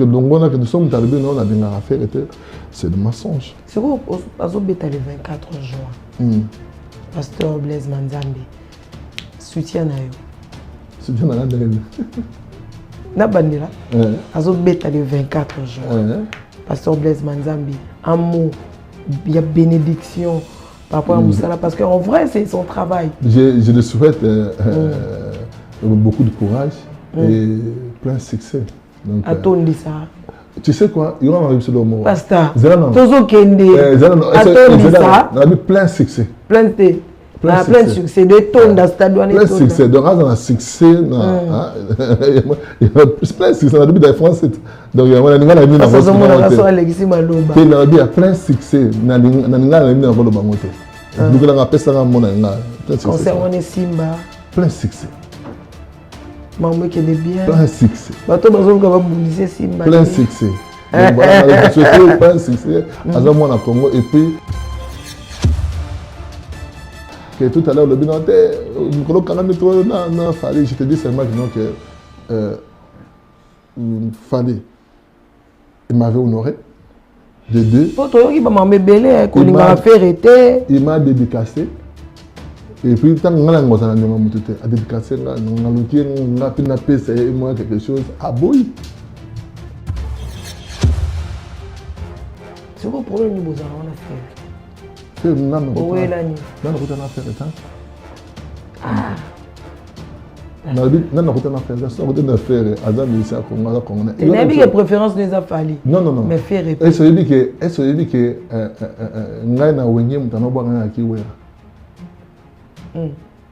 Donc on a que nous sommes talibés, on a bien à faire, c'est de mensonge. C'est quoi Azobeta le 24 juin? Pasteur Blaise Manzambi. Soutien à eux. Soutien à eux. Nabandela. Azobeta le 24 juin. Pasteur Blaise Manzambi. Un mot, il y a bénédiction par rapport à Moussala, parce qu'en vrai, c'est son travail. Je le souhaite beaucoup de courage et plein succès. Donc, attendez ça. Tu sais quoi? Il y aura un réussi le mot. Pasteur. Tozo Kende. Attendez ça. On a eu plein succès. Plein de succès. De tonnes dans stade. Plein succès. Donc, on a un succès. Il y a plein de succès. On a mis dans France. Donc, il y a un plein de succès. Concernant les Simba. Plein succès. Maman qui est bien. Plein succès. Simba. Plein succès. Donc voilà, je souhaite plein succès à Zamouana Congo. Et puis, que tout à l'heure, le bilan était, je te dis seulement que Fallait. Il m'avait honoré. De deux. Il m'a dédicacé. Et puis, tant que je suis dédicacé, moi quelque chose à Boy. C'est quoi le problème que vous avez fait? Non, non, non. Préférence des affaires. Non, non, non. Mais faire est-ce que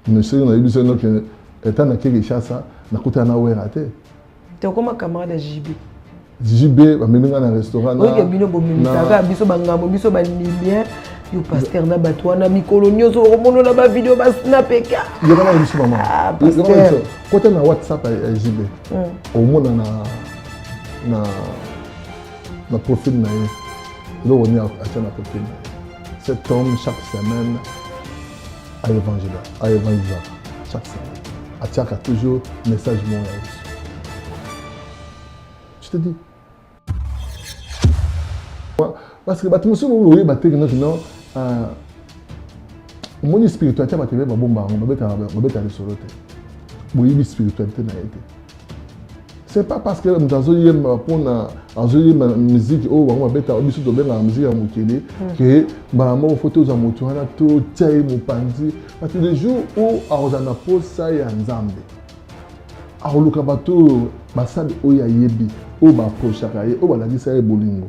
je sais que étant na Kinshasa na kuta na werate. Tu es comme un camarade de JB. JB bamenga na restaurant na. Oui, bino bomimisaka biso bangamo biso balibien yo pasteur na batwana mikolo nyoso omono na ba vidéo ba snapeka. Yo kana biso mama. Pasteur. Côté na WhatsApp à JB. Omona na profil na ye. Là on est à na profil. Cet homme chaque semaine à évangéliser chaque semaine. À Tchaka toujours message mon je te dis. Parce que tu me souviens où il non mon spiritualité va te faire bomba on va mettre aller sur l'autre. Oui, spiritualité n'a été. C'est pas parce que dans une musique ou on va mettre au-dessus de la musique à Mukele que maman photo za moto na to tsayi mopandi parce que les jours où aozana posa ya nzambe aoluka bato basali oya yebi o ba prochaka ye o ba landisa ye bolingo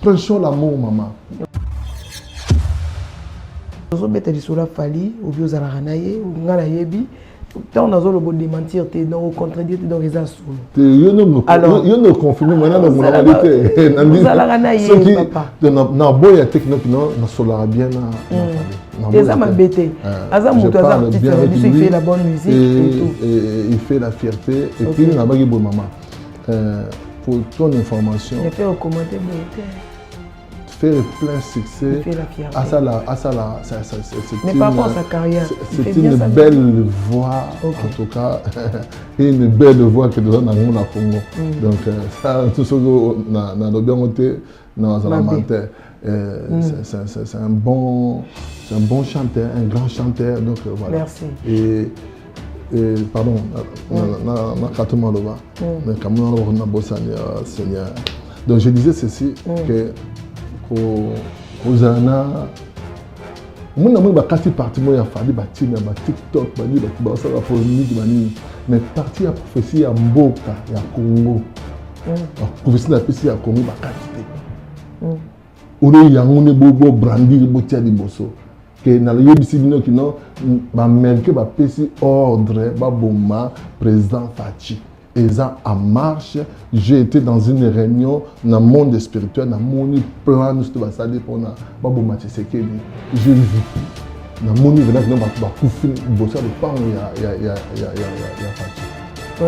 prêchons l'amour maman ozo beta lisula fali ou bio za ranaye ou ngala yebi. Tant on a besoin de démentir, de contredire, de raison solo. Alors, il y a nos confirmés maintenant dans mon réalité. Vous allez ceux qui n'ont pas de technique, non, solar bien. Et ça m'a bêté. Il fait la bonne musique et tout. Il fait la fierté. Et puis, il y a un bon maman. Pour ton information. Il fait commenter faire plein succès à ça mais par rapport à sa carrière c'est une belle voix en tout cas une belle voix que nous avons dans le Congo donc ça tout ce que na bien monté dans c'est un bon chanteur un grand chanteur donc voilà merci et pardon na katuma loba mais comme on a bossé Seigneur donc je disais ceci que aux ana mon amour ba kati parti mo ya fali ba tina ba TikTok ba ni ba ça la polémique ba ni mais parti à prophétie ya mboka ya Congo prophétie na pesi ya Congo ba kati olo yango ne bobo brandir botia di boso que na le yebisi bino ki non ba merke ba pesi ordre ba bomba président Fachi. Et ça en marche, j'ai été dans une réunion dans le monde spirituel, dans mon plan, nous sommes allés pour nous, Babou Mathisekedi, j'ai vu. Dans mon niveau, nous avons fait un bosseur de pain, il y a Fachi.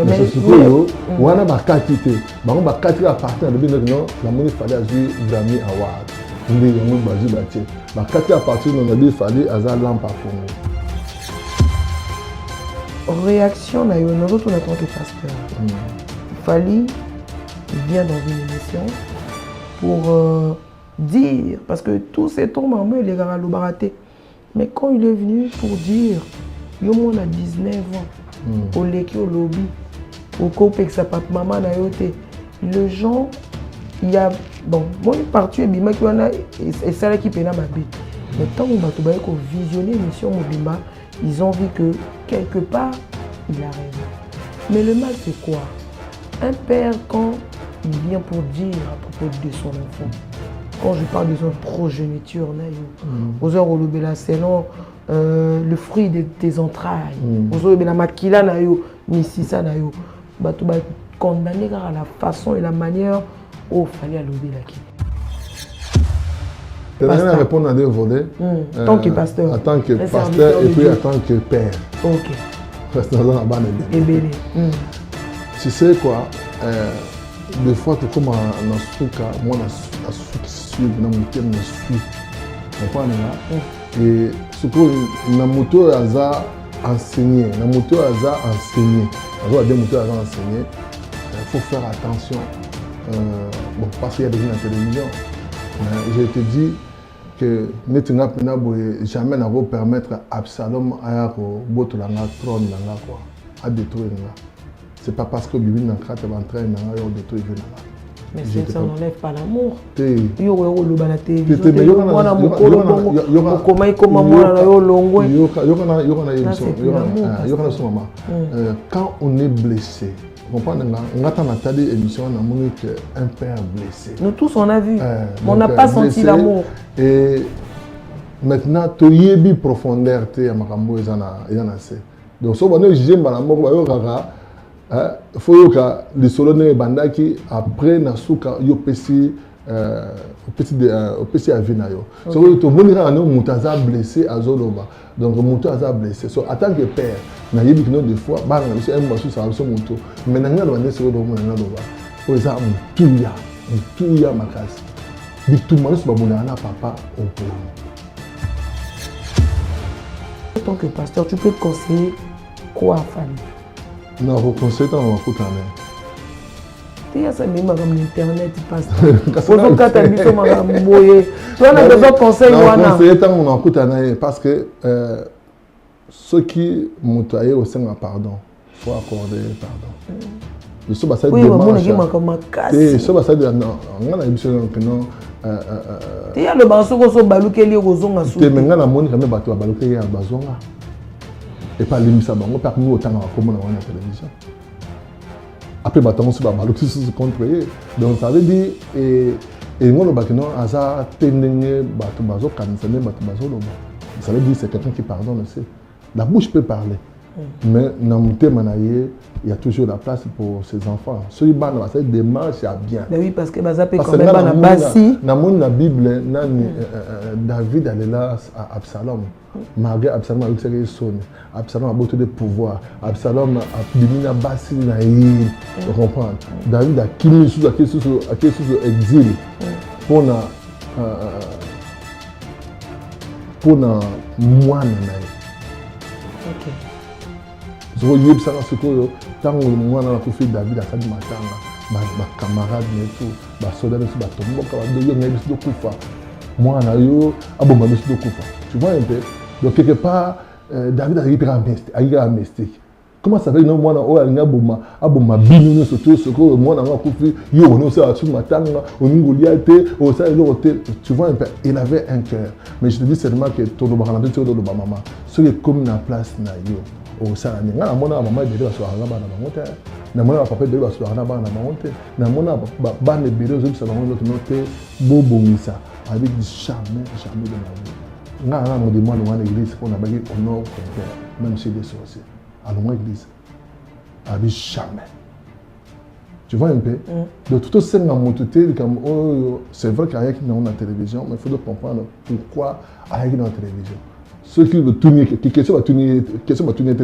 Mais c'est ce que on a bakatité, on a bakatité à partir de maintenant, la monnaie fallait jouer Grammy Award. On est dans le bazar bâti. Bakatité à partir de maintenant, il fallait avoir lampe à Congo. Réaction na yo nous autres on attend que pasteur fallait il vient dans une émission pour dire, parce que tous ces tombes en main, les gars, baraté. Mais quand il est venu pour dire, yo mon a 19 ans, au leki au lobby, au copé que sa papa maman n'a yoté, les gens, il y a, bon, moi il parti et bima qui en a, et ça là qui peine ma bête. Mais tant qu'on va tout bailler qu'on visionner l'émission Mobimba, ils ont vu que quelque part, il a raison. Mais le mal c'est quoi? Un père quand il vient pour dire à propos de son enfant, quand je parle de son progéniture, aux heures où le fruit de tes entrailles, aux heures où la maquilla na yo, misisa na yo, bah tu vas condamner à la façon et la manière où il fallait allouer la qui. Tu n'as rien à répondre à deux volets. En tant que pasteur. En tant que pasteur et puis en tant que père. Ok. Pasteur dans la bande et belé. Tu sais quoi? Des fois, tu comme un souka, moi, un souka suit, un suit. Tu comprends? Et ce que Namuto a enseigné, Namuto a enseigné. Alors, Namuto a enseigné. Il faut faire attention. Bon, parce qu'il y a des gens à la télévision. Je te dis que jamais ne va permettre à Absalom à trône à détruire. Ce n'est pas parce que Bibi n'a pas entraîné à détruire. Mais ça n'enlève pas l'amour. Il quand on est blessé, on a un père blessé. Nous tous on a vu, mais on n'a pas senti l'amour. Et maintenant, tu as une profondeur. Donc, si on a jugé l'amour, il faut que les solonés bandaki après nasuka yo pesi à vinayo. So to monira no mutaza blessé à zoloba. Donc mutaza blessé. So en tant que père, na yebi kino des fois ba na biso emba so so muto. Mais na ngalo bande so do mo na loba. O za mutuya makasi. Bituma so ba mona na papa au polo. En tant que pasteur, tu peux conseiller quoi à famille? Non, vous conseillez dans mon coup tu as ça même comme l'internet passe. Pour nous quand tu as moyen. Tu as besoin de conseils wana. Conseiller dans mon coup parce que ceux qui m'ont taillé au sein de pardon, faut accorder pardon. Le soba ça démarche. Ça va ça de non, on a émission que non tu as le banso ko so balukeli kozonga su. Tu menga na moni quand bato balukeli ya bazonga. Et pas limisa bango par nous autant comme on a la télévision. Après baton sur baluki sur contre eux. Donc ça veut dire et moi le bakino asa tendenge bato bazo kanisane bato bazo loba. Ça veut dire c'est quelqu'un qui pardonne aussi. La bouche peut parler. Mais dans mon thème, il y a toujours la place pour ses enfants. Ceux qui ont des démarches à bien. Oui, parce que ça peut quand même dans la Bible, David allait là à Absalom. Malgré Absalom a eu ses sons. Absalom a beaucoup de pouvoir. Absalom a mis la basse na il. Tu comprends? David a quitté sous exil pour na moine na. Je vois ça ce que tant que moi on a fait David a fait du matin ma camarade et tout ba soldats aussi ba tombo ka ba yo ngai biso kufa moi na yo abomba biso kufa tu vois un peu donc quelque part David a récupéré un mystique comment ça fait non moi na o alinga abomba binu surtout ce que moi na kufi yo on ça sur matin au ngoliate au ça le hôtel tu vois un peu il avait un cœur mais je te dis seulement que tout le barana tout le maman ce qui est comme na place na yo au ça na mona maman de la soirée na bana bangote na mona papa de la soirée na bana bangote na mona bana biro zo ça bangote note bobongisa avec jamais de ma vie na mo demande dans l'église pour na bagi honor même chez des sorciers à l'église avec jamais tu vois un peu de tout ça na mototé comme c'est vrai qu'il y a qui dans la télévision mais il faut comprendre pourquoi il y a dans la télévision. Ceux qui veulent tourner, qui sont tourner.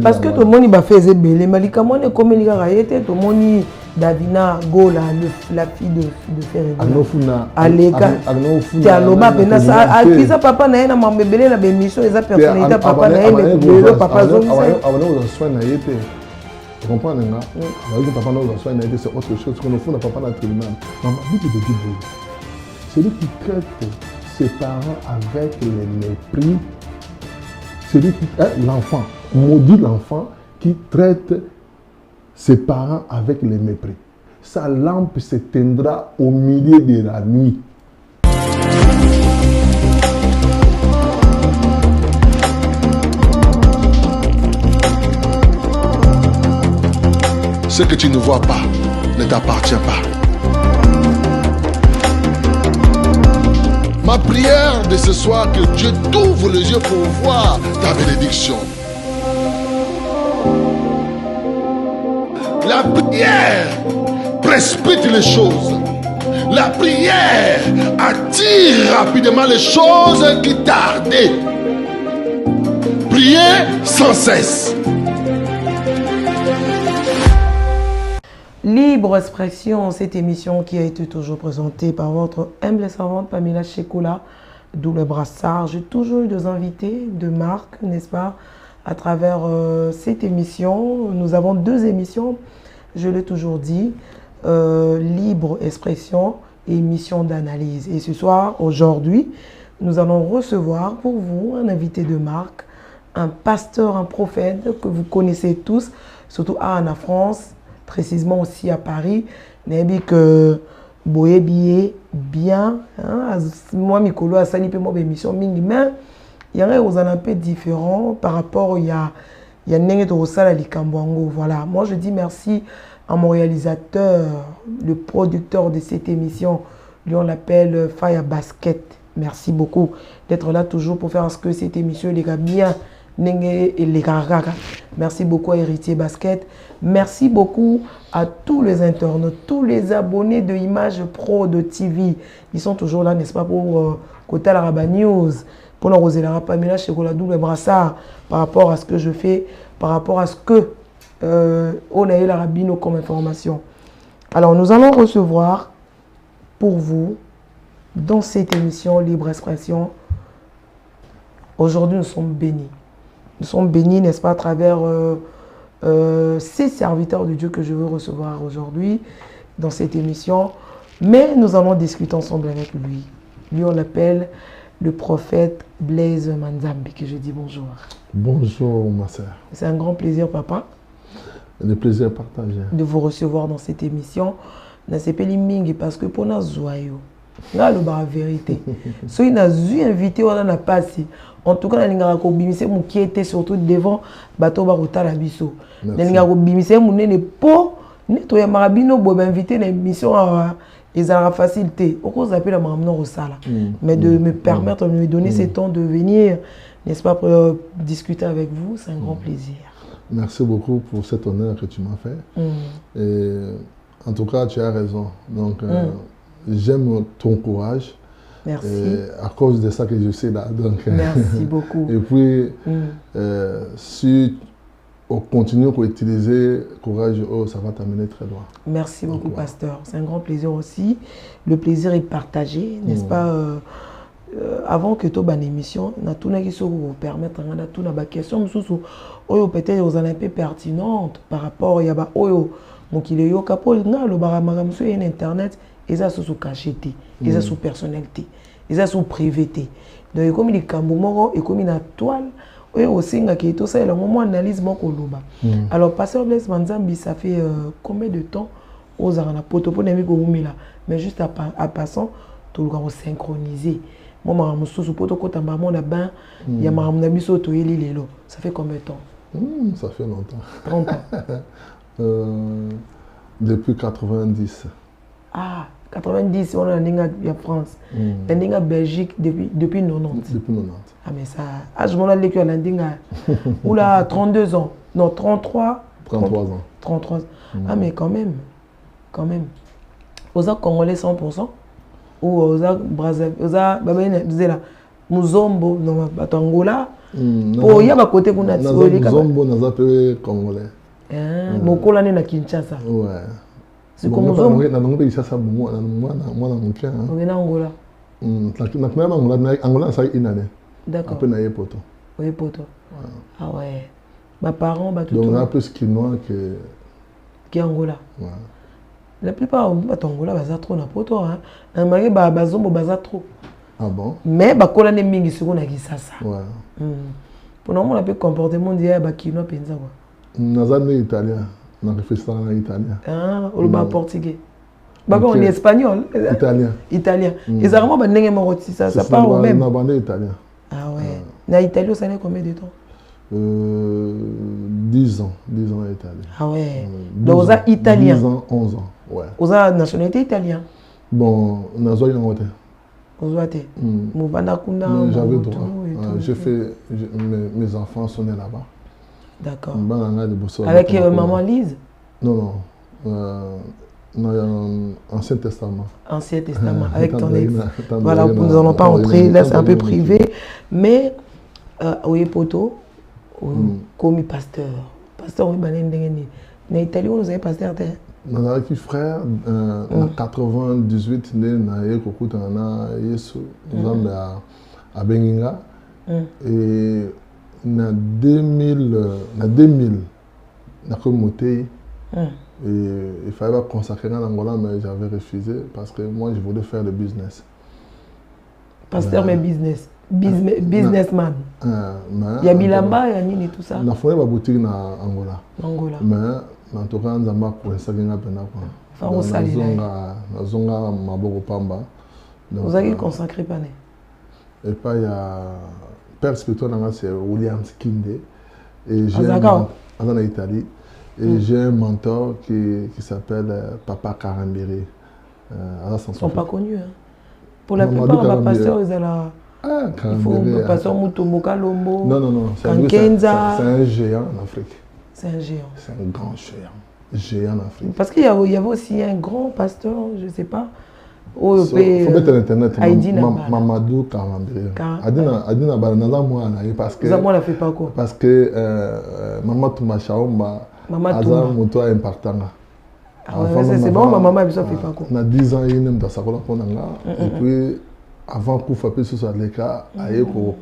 Parce que tout le monde va faire des belles. Mais comme on est comme il y a tout le monde Davina Gola, la fille de Ferreira. Alega. Tialoba penasa. Alkiza papa na ena mambebele na bemission eza personnalité papa na ena belo papa zo. Avant on soin na yete. Tu comprends, Nenga? Papa n'a pas été, c'est autre chose. Ce qu'on a fait, papa n'a pas tribunal. Maman, vite de dire, celui qui traite ses parents avec le mépris, celui qui est l'enfant, maudit l'enfant qui traite ses parents avec le mépris. Sa lampe s'éteindra au milieu de la nuit. Ce que tu ne vois pas ne t'appartient pas. Ma prière de ce soir, que Dieu t'ouvre les yeux pour voir ta bénédiction. La prière précipite les choses. La prière attire rapidement les choses qui tardaient. Priez sans cesse. Libre expression, cette émission qui a été toujours présentée par votre humble servante Pamela Shekola, d'où le brassard. J'ai toujours eu des invités de marque, n'est-ce pas, à travers cette émission. Nous avons 2 émissions, je l'ai toujours dit, libre expression et émission d'analyse. Et ce soir, aujourd'hui, nous allons recevoir pour vous un invité de marque, un pasteur, un prophète que vous connaissez tous, surtout en France, précisément aussi à Paris. N'ayez que boye bien, moi Mikolo a sali peu mon émission mingi, mais il y a un peu différent par rapport il y a n'engé to sala likambango. Voilà, moi je dis merci à mon réalisateur, le producteur de cette émission, lui on l'appelle Fire Basket. Merci beaucoup d'être là toujours pour faire ce que cette émission les gars bien. Merci beaucoup à Héritier Basket. Merci beaucoup à tous les internautes, tous les abonnés de Image Pro de TV. Ils sont toujours là, n'est-ce pas, pour côté la Rabat News, pour nous roser la Pamela Shekola double brassard par rapport à ce que je fais, par rapport à ce que on a eu la Rabino comme information. Alors nous allons recevoir pour vous dans cette émission Libre Expression. Aujourd'hui nous sommes bénis. Nous sommes bénis, n'est-ce pas, à travers ces serviteurs de Dieu que je veux recevoir aujourd'hui dans cette émission. Mais nous allons discuter ensemble avec lui. Lui, on l'appelle le prophète Blaise Manzambi, que je dis bonjour. Bonjour, ma sœur. C'est un grand plaisir, papa. Le plaisir partagé. De vous recevoir dans cette émission. Parce que pour nous, là, la vérité. Si on a invité, on a passé. En tout cas, on a qui était surtout devant bateau barota la biso. On a invité l'émission à la facilité. On cause appelle la maman Rosala. Mais de me permettre de me donner ce temps de venir, n'est-ce pas, pour discuter avec vous, c'est un grand plaisir. Merci beaucoup pour cet honneur que tu m'as fait. Et, en tout cas, tu as raison. Donc, j'aime ton courage. Merci. Et à cause de ça que je suis là. Donc, merci beaucoup. Et puis, si on continue à utiliser courage, ça va t'amener très loin. Merci beaucoup, pasteur. C'est un grand plaisir aussi. Le plaisir est partagé, n'est-ce pas? Avant que tu aies une émission, on a tout qui vous permettre de tout na question peut-être vous un peu pertinente par rapport à oyo mokile yo kapol na lo baramagam sur internet et ça sous cacheté, et ça sous personnalité, et ça sous privété. Donc comme il kambo moko et comme une toile oyo osinga ki tout ça le moment analyse moko loba. Alors pasteur Blaise Manzambi, ça fait combien de temps aux arana poto pour nemi ko umila, mais juste à passant tout le monde synchronisé. Moi, je suis en train de ça fait combien de temps? Ça fait longtemps. 30 ans. Depuis 90. Ah, 90, on est en France. On est en Belgique depuis 90. Depuis 90. Ah, mais ça, je m'en ai dit que ou là, 32 ans. Non, 33. 33 ans. 33 ans. Ah, mais quand même. Quand même. Aux Congolais 100%. Ou aux Brazzaville, Muzombo, non, Angola. Oh, il y a un côté qu'on a dit. Muzombo, on a peu congolais. Mokola na Kinshasa. Ouais. C'est comme Muzombo. Na Angola, Kinshasa, moi na monkia. On est en Angola. Angola, ça une année. D'accord. Après na yepoto. Yepoto. Ah ouais. Mes parents, tout. Donc on a plus quinoa que. Qui Angola. Ouais. La plupart de Angola, ils ont trop na poto. Un mari, bazombo, baza trop. Ah bon? Mais bakola ne mingi sur na kisasa. Ouais. Pour nous, on a pu comportement dire quinoa penza quoi. Nous sommes italien. Nous réfléchissons en italien. Ah, ou le portugais. On est espagnol. Italien. Italien. Et ça vraiment ça part au même. On est italien. Ah ouais. Na Italie, ça fait combien de temps? 10 ans. 10 ans en Italie. Ah ouais. Donc, vous êtes italien. 10 ans, 11 ans. Ouais. Vous avez nationalité italienne? Bon, nous avons une autre. Vous avez j'avais droit. J'ai fait. Mes enfants sont nés là-bas. D'accord. Avec maman Lise? Non, non. Ancien Testament. Ancien Testament, avec ton ex. Voilà, nous n'allons pas entrer, là c'est un peu privé. Mais, oui, poto, comme pasteur. Pasteur, oui, en Italie, vous avez pasteur? Nous avons un frère, en 98, nous avons à Benginga. Et en 2000, nous avons monté. Et il fallait consacrer en Angola, mais j'avais refusé parce que moi je voulais faire le business. Pasteur, mais businessman. Il y a Bilamba, il y a Nini, tout ça. On a fait une boutique en Angola. Mais en tout cas, on a pour ça qu'il y a vous avez consacré pas né. Et puis il y a père spirituel, c'est William Skinde. Et j'ai en Italie. Et j'ai un mentor qui s'appelle Papa Karambiri. Ils ne sont pas connus. Hein. Pour la plupart, les pasteurs, ils ont la... il faut le pasteur Mutombo Kalombo. Non. C'est un géant en Afrique. C'est un géant. C'est un grand géant en Afrique. Parce qu'il y avait aussi un grand pasteur, je ne sais pas. Il faut mettre Internet. Mamadou Karambiri. Adina Baranala, moi, parce que... Ça, moi, ne fait pas quoi. Parce que Maman Toumachaomba... Aza moto important. C'est bon, ma maman ne fait pas quoi. On a 10 ans, il y a une et puis, avant qu'on fasse ce soit le cas, il faut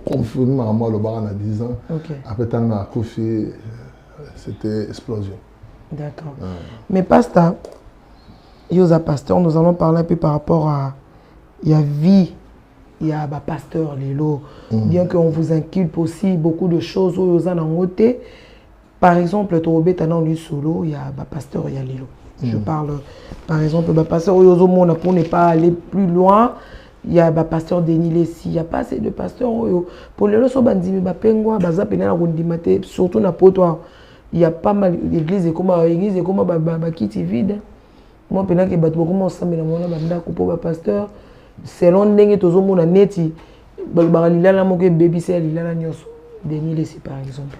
confirmer maman le bar on a 10 ans. Après, on a Kofi, c'était explosion. D'accord. Mais pasteur, Yosa pasteur, nous allons parler un peu par rapport à il y a vie, il y a pasteur Lelo. Bien qu'on vous inculpe aussi beaucoup de choses où Yosa n'a pas. Par exemple, lui solo, il y a pasteur, il y a Lilo. Je parle, par exemple, pasteur Oyozo pour ne pas aller plus loin. Il y a pasteur Denis Lessi. Il n'y a pas assez de pasteurs. Pour les autres, surtout dans Potoir, il y a pas mal d'églises comme qui vide. Moi, pendant que beaucoup ensemble dans mon pasteur, selon Dengue Tozo mon neti, Balila mon baby c'est Lila Nyoso. Denis Lessi par exemple.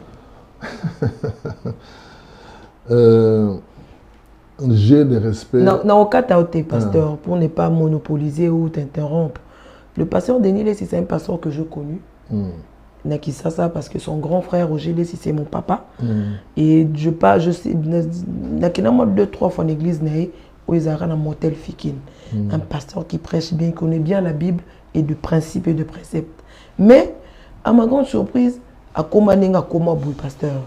J'ai des respects. Dans le cas de pasteur, pour ne pas monopoliser ou t'interrompre, le pasteur Denis Lessi, c'est un pasteur que je connais. Nakisasa, parce que son grand frère Roger Lessi, c'est mon papa. Et je sais, Nakina 2-3 fois en église, où ils ont un motel Fikine. Un pasteur qui prêche bien, qui connaît bien la Bible et de principes et de préceptes. Mais, à ma grande surprise, à comment bouille pasteur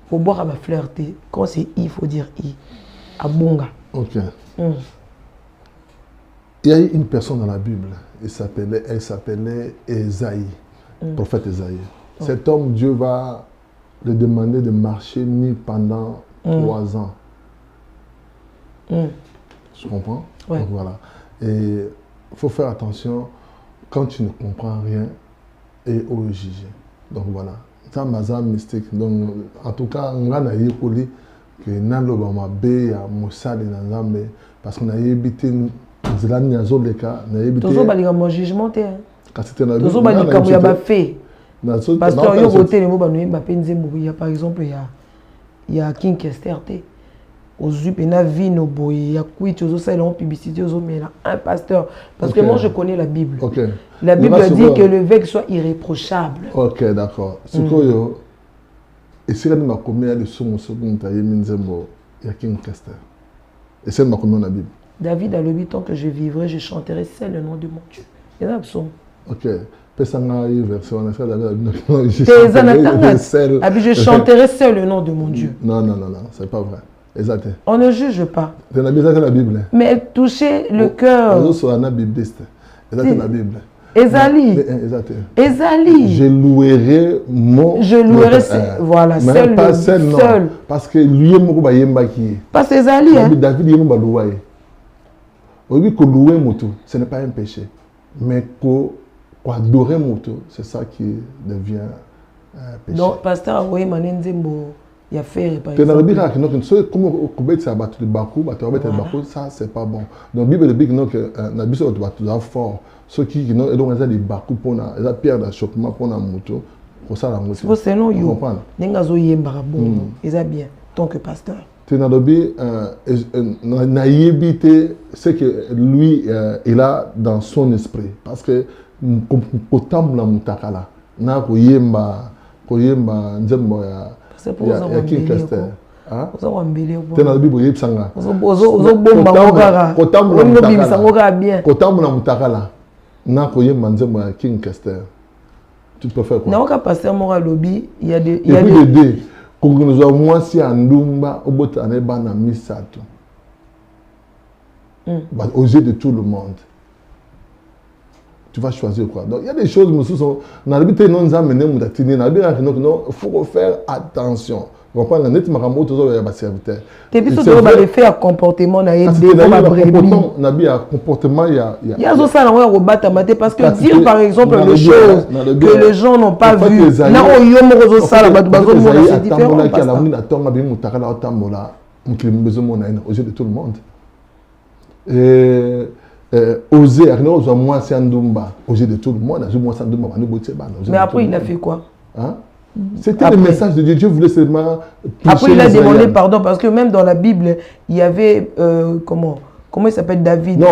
pour boire à ma flirter quand c'est il faut dire i à bonga. Ok. Il y a une personne dans la Bible, elle s'appelait Esaïe, prophète Esaïe. Cet homme, Dieu va lui demander de marcher nu pendant 3 ans. Tu comprends? Ouais. Donc, voilà. Et il faut faire attention quand tu ne comprends rien et au juger. Donc voilà, c'est un mystique. Donc en tout cas, on a eu que Nalobama B à Moussad et Nanzambe parce qu'on a évité Zlani Azoleka, on a évité. Toujours mon jugement t'es. Toujours comme il y a fait. Parce que il y a côté les mots par exemple il y a King Kester aux Zupena Vino Boy, il y a Kuit, aux autres, en publicité, aux autres, mais un pasteur. Parce que moi, je connais la Bible. La Bible dit que le vêtement soit irréprochable. Ok, d'accord. Ce que et si on a combien de sons sur le il y a King Kester. Et si on a combien la Bible. David a le 8 ans que je vivrai, je chanterai, c'est le nom de mon Dieu. Il y en a absolument. Ok. Je chanterai seul le nom de mon Dieu. Non, c'est pas vrai. Exact. On ne juge pas. C'est la Bible. Mais toucher le cœur. Ezali. Je louerai mon. Voilà, seul. Pas seul, non. Seul. Parce que lui, parce que Ezali. David, il m'a loué. Oui, que louer moto, ce n'est pas un péché. Mais adorer moto, c'est ça qui devient un péché. Non, pasteur, oui, Manenzembo. Il y a fait par exemple. Ça c'est pas bon. Donc Bible de big donc na biso to batu fort. Ceux qui non donc les baku pour na les pierre d'achoppement pour na moto pour ça la moto. C'est non yo. Ninga zo yemba bon. Ils bien tant que pasteur. Tenadobi naïveté c'est que lui il a dans son esprit parce que autant la mutakala na ko yemba nzembo ya c'est pour ça que Kester. Hein? Vous tu na bible yebsanga. Vous bomba ngokara. Vous bimisa ngokara bien. Kotambu na mutakala. Na ko yemba nzembo ya King Kester. Tu peux faire quoi? Na oka pasteur mora lobby, il y a des quand nous avons moi si andumba obota ne bana misato. Aux yeux de tout le monde. Tu vas choisir quoi. Donc il y a des choses, il faut faire attention. Vous comprenez? Il y a des serviteurs. Tu peux faire comportement. Parce que dire par exemple les choses que les gens n'ont pas vues, c'est différent. Aux yeux de tout le monde. Oser, moi c'est Andumba, oser de tout le monde, mais après il a fait quoi? Hein? C'était le message de Dieu. Dieu voulait seulement. Après il a demandé pardon parce que même dans la Bible il y avait comment il s'appelle David. Non,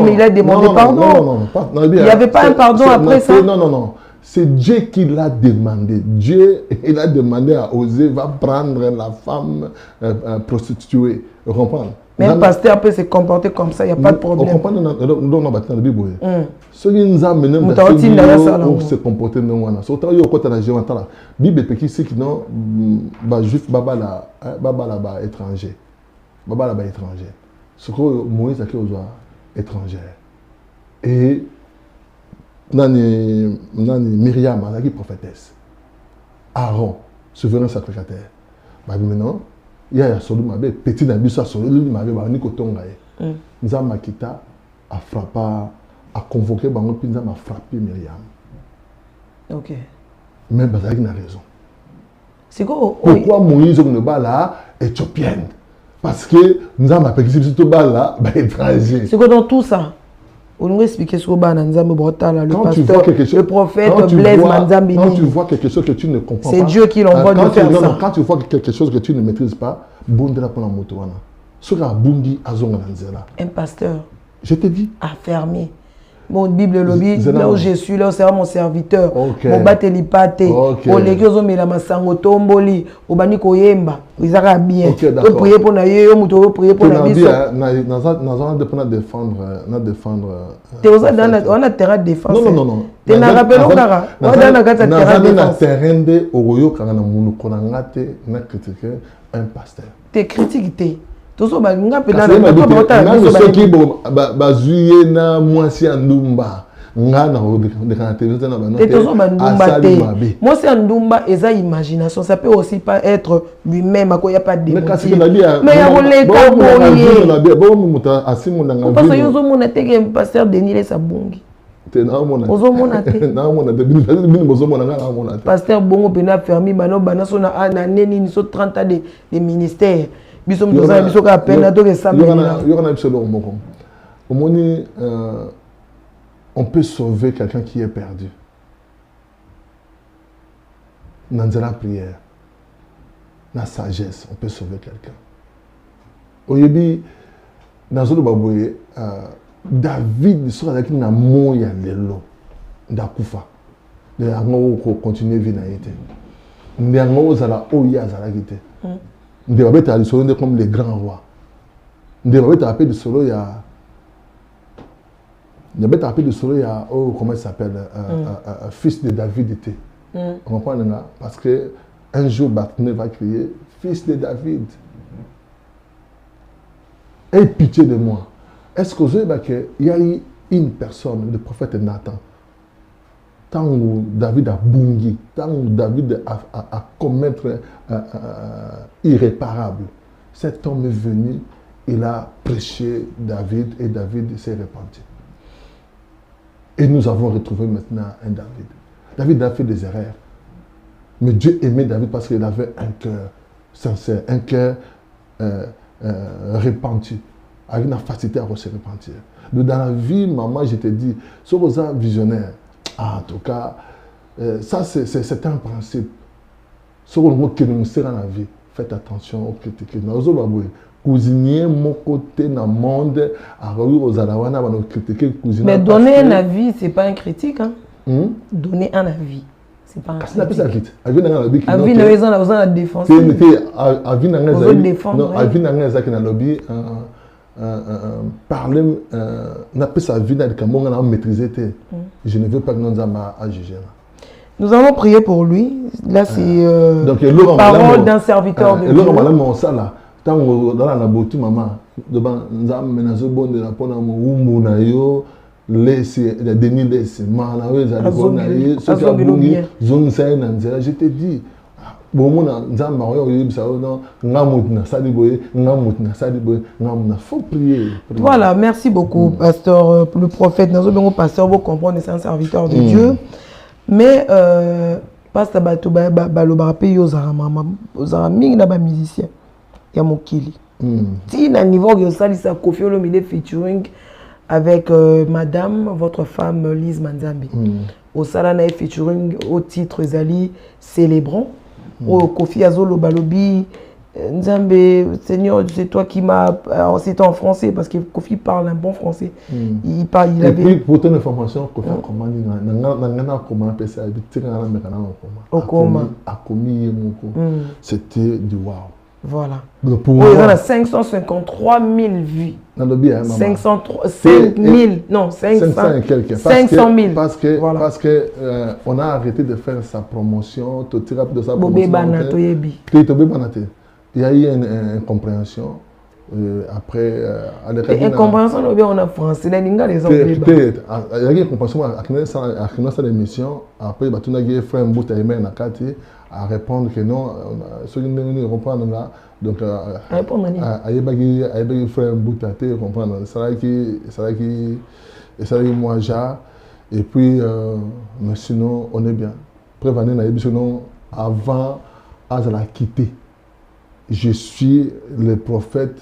mais il a demandé pardon. Il n'y avait pas un pardon après ça. Non. C'est Dieu qui l'a demandé. Dieu, il a demandé à Osée, va prendre la femme prostituée. Vous comprenez? Même pasteur peut se comporter comme ça, il n'y a pas de problème. On comprend dans la Bible. Ceux qui nous amènent à se comporter dans la Bible, c'est qui non, juif, baba étranger. Baba là-bas étranger. Ce que Moïse a fait aux étrangers. Et Myriam, elle est prophétesse. Aaron, souverain sacrificateur. Maintenant, il y a un petit nabi ça solo lui m'avait bani kotonga e nzamba kita a frappé a convoqué bango pinza m'a frappé Myriam. OK. Mais bazaki na raison. C'est quoi pourquoi Moïse ne ba là éthiopienne? Parce que nzamba pekisi tout ba là ba étranger. C'est quoi dans tout ça? On nous explique ce que le pasteur, le prophète Blaise Manzambi. Quand tu vois quelque chose que tu ne comprends pas, c'est Dieu qui l'envoie de faire ça. Quand tu vois quelque chose que tu ne maîtrises pas, un pasteur. Je te dis. Affermé. Mon Bible lobby, là où je suis, là c'est mon serviteur. Mon bateli pate. Au légué mais la masango tomboli. Au bani koyemba. Ils ont bien. On prier pour na yé, on prier pour la mission. On a défendre. On a terrain de défense. Non. Tu n'as rappelé pas. On a terrain de défense. Terrain de Oroyo kana munu konangate na critiquer un pasteur. Tu critiques. Tout ça, même ceux qui bazuye na mwasi andumba ngana moi c'est andumba eza imagination, ça peut aussi pas être lui-même à quoi il y a pas de mais parce il y a un pasteur Denis Sabungi pasteur bongo pena fermi bano bana so na neni so 30 ans de ministère. On peut sauver quelqu'un qui est perdu. Dans la prière, dans la sagesse, on peut sauver quelqu'un. Aujourd'hui, dans le Baboué, David sera avec une amour ya lelo d'akufa. De ango continuer vie na été. De ango zala oya zala gite. De babeta ali solo comme les grands rois. De babeta appelé de solo ya Il y a un peu de soleil, comment il s'appelle, fils de David était. On comprend là? Parce que un jour, Barthélémy va crier, fils de David. Aie pitié de moi. Est-ce que vous savez qu'il y a eu une personne, le prophète Nathan, tant où David a bungi, tant où David a commettre irréparable, cet homme est venu, il a prêché David et David s'est repenti. Et nous avons retrouvé maintenant un David. David a fait des erreurs. Mais Dieu aimait David parce qu'il avait un cœur sincère, un cœur repenti, avec une facilité à se repentir. Donc dans la vie, maman, je te dis, si vous êtes visionnaire, en tout cas, ça c'est un principe. Si vous êtes dans la vie, faites attention aux critiques. Cuisinier, mon côté dans le monde, mais donner un avis, ce n'est pas une critique. Hein? Donner un avis, ce n'est pas une critique. Avis, nous avons la défense. Avis, parler, n'a pas sa vie, n'a maîtrisé. Je ne veux pas que nous ayons juger. Nous allons prier pour lui. Là, c'est parole d'un serviteur de Dieu. Tant dans la boîte maman devant nzambe na zo bonde la pona umbu na yo laisse la deni laisse malawe za bona ye so ka bungi zone sai na nzela je te dis bon mona nzamba yo yibisa no ngamut na sadi boye ngamut na sadi boye ngamuna faut prier. Voilà, merci beaucoup pasteur le prophète nazo bengo pasteur vous comprendre c'est un serviteur de Dieu mais pasteur bato ba lo ba pe yo za mama za mingi na ba musicien ya mokili. Si na niveau que ça ça Koffi Olomide featuring avec madame votre femme Lise Manzambi. Au sala na featuring au titre Zali célébrons. Au Koffi Azolo Balobi Nzambe Seigneur c'est toi qui m'a c'est en français parce que Koffi parle un bon français. Il parle il avait. Et puis pour ton information Koffi comment comment appeler ça c'était du wow. Voilà. Pour il y a 553 000 vues. 500 000, non, 500 et quelques. 500 000. Parce que, voilà. Parce que on a arrêté de faire sa promotion, de sa promotion. Il y a eu une incompréhension. Après, une incompréhension, on a français, on a les anglais. Il y a une incompréhension à notre émission. Après, on a eu un frère Mbouta à répondre que non, ceux qui ne comprennent pas, donc à frère Mbouta comprendre, c'est là qui moi j'ai, et puis mais sinon on est bien. Prévenez na sinon avant à la quitter, je suis le prophète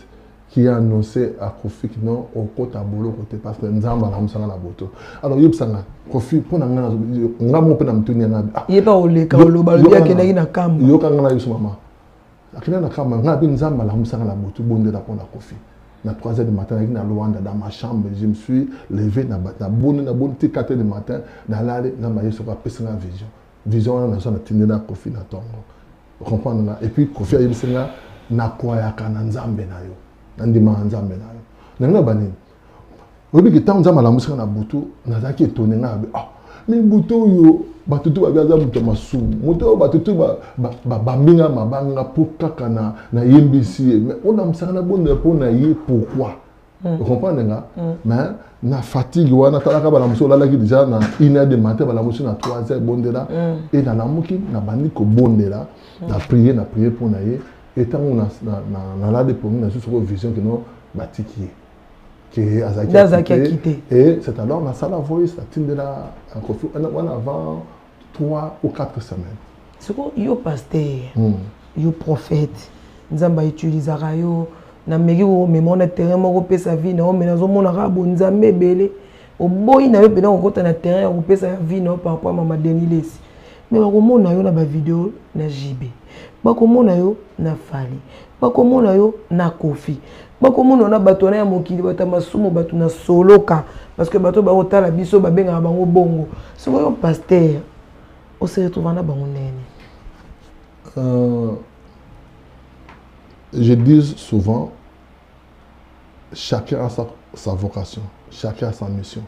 qui a annoncé à Koffi que non au côté à boulot côté parce que nzamba la musanga la boto alors yebsanga Koffi pona ngana ngamo pe na mtuni na yeba oleka oloba lobia kenaki na kamba yo kanga na yusu mama akina na kamba ngabi nzamba la musanga la boto bonde la pona Koffi na 3h du matin na Luanda dans ma chambre je me suis levé na bonne 4h du matin na lale na ma yeso ka pesa na vision na so na tindela Koffi na tongo comprendre et puis Koffi yebsanga na kwaya kana nzambe na yo ndima nzambe na yo nanga banini obi ki tanza mala musika na butu nazaki étonné ngabe mais butu yo batutu ba biaza butu masumu moto batutu ba minga mabanga pokaka na yembisi mais on a musaka na bonde pour na ye pourquoi vous comprenez nga mais na fatigue wana talaka bala muso la ki déjà na 1h du matin bala muso na 3h bondela et na lamuki na bandi ko bondela na prier pour na ye. Et tant qu'on a là des problèmes, on a une vision que nous bâtissons, que Azaki a quitté. Et c'est alors dans la voice, la team de la Koffi, on avant 3 ou 4 semaines. C'est quoi, yo pasteur, yo prophète, Nzamba utilise rayo, na meri o memo na terrain mo pe sa vie na o menazo mo na rabo Nzambe belé, o boy na yo pe na o kota na terrain o pe sa vie na par rapport à mama Denilesi. Mais o mo na yo na ba vidéo na JB. Bakomona yo na Fali, bakomona yo na Koffi, bakomona na batona ya mokili batama sumo batu na soloka parce que bato ba otala biso ba benga bango bongo. C'est quoi pasteur? On se retrouve na bango nene. Je dis souvent chacun a sa vocation, chacun a sa mission.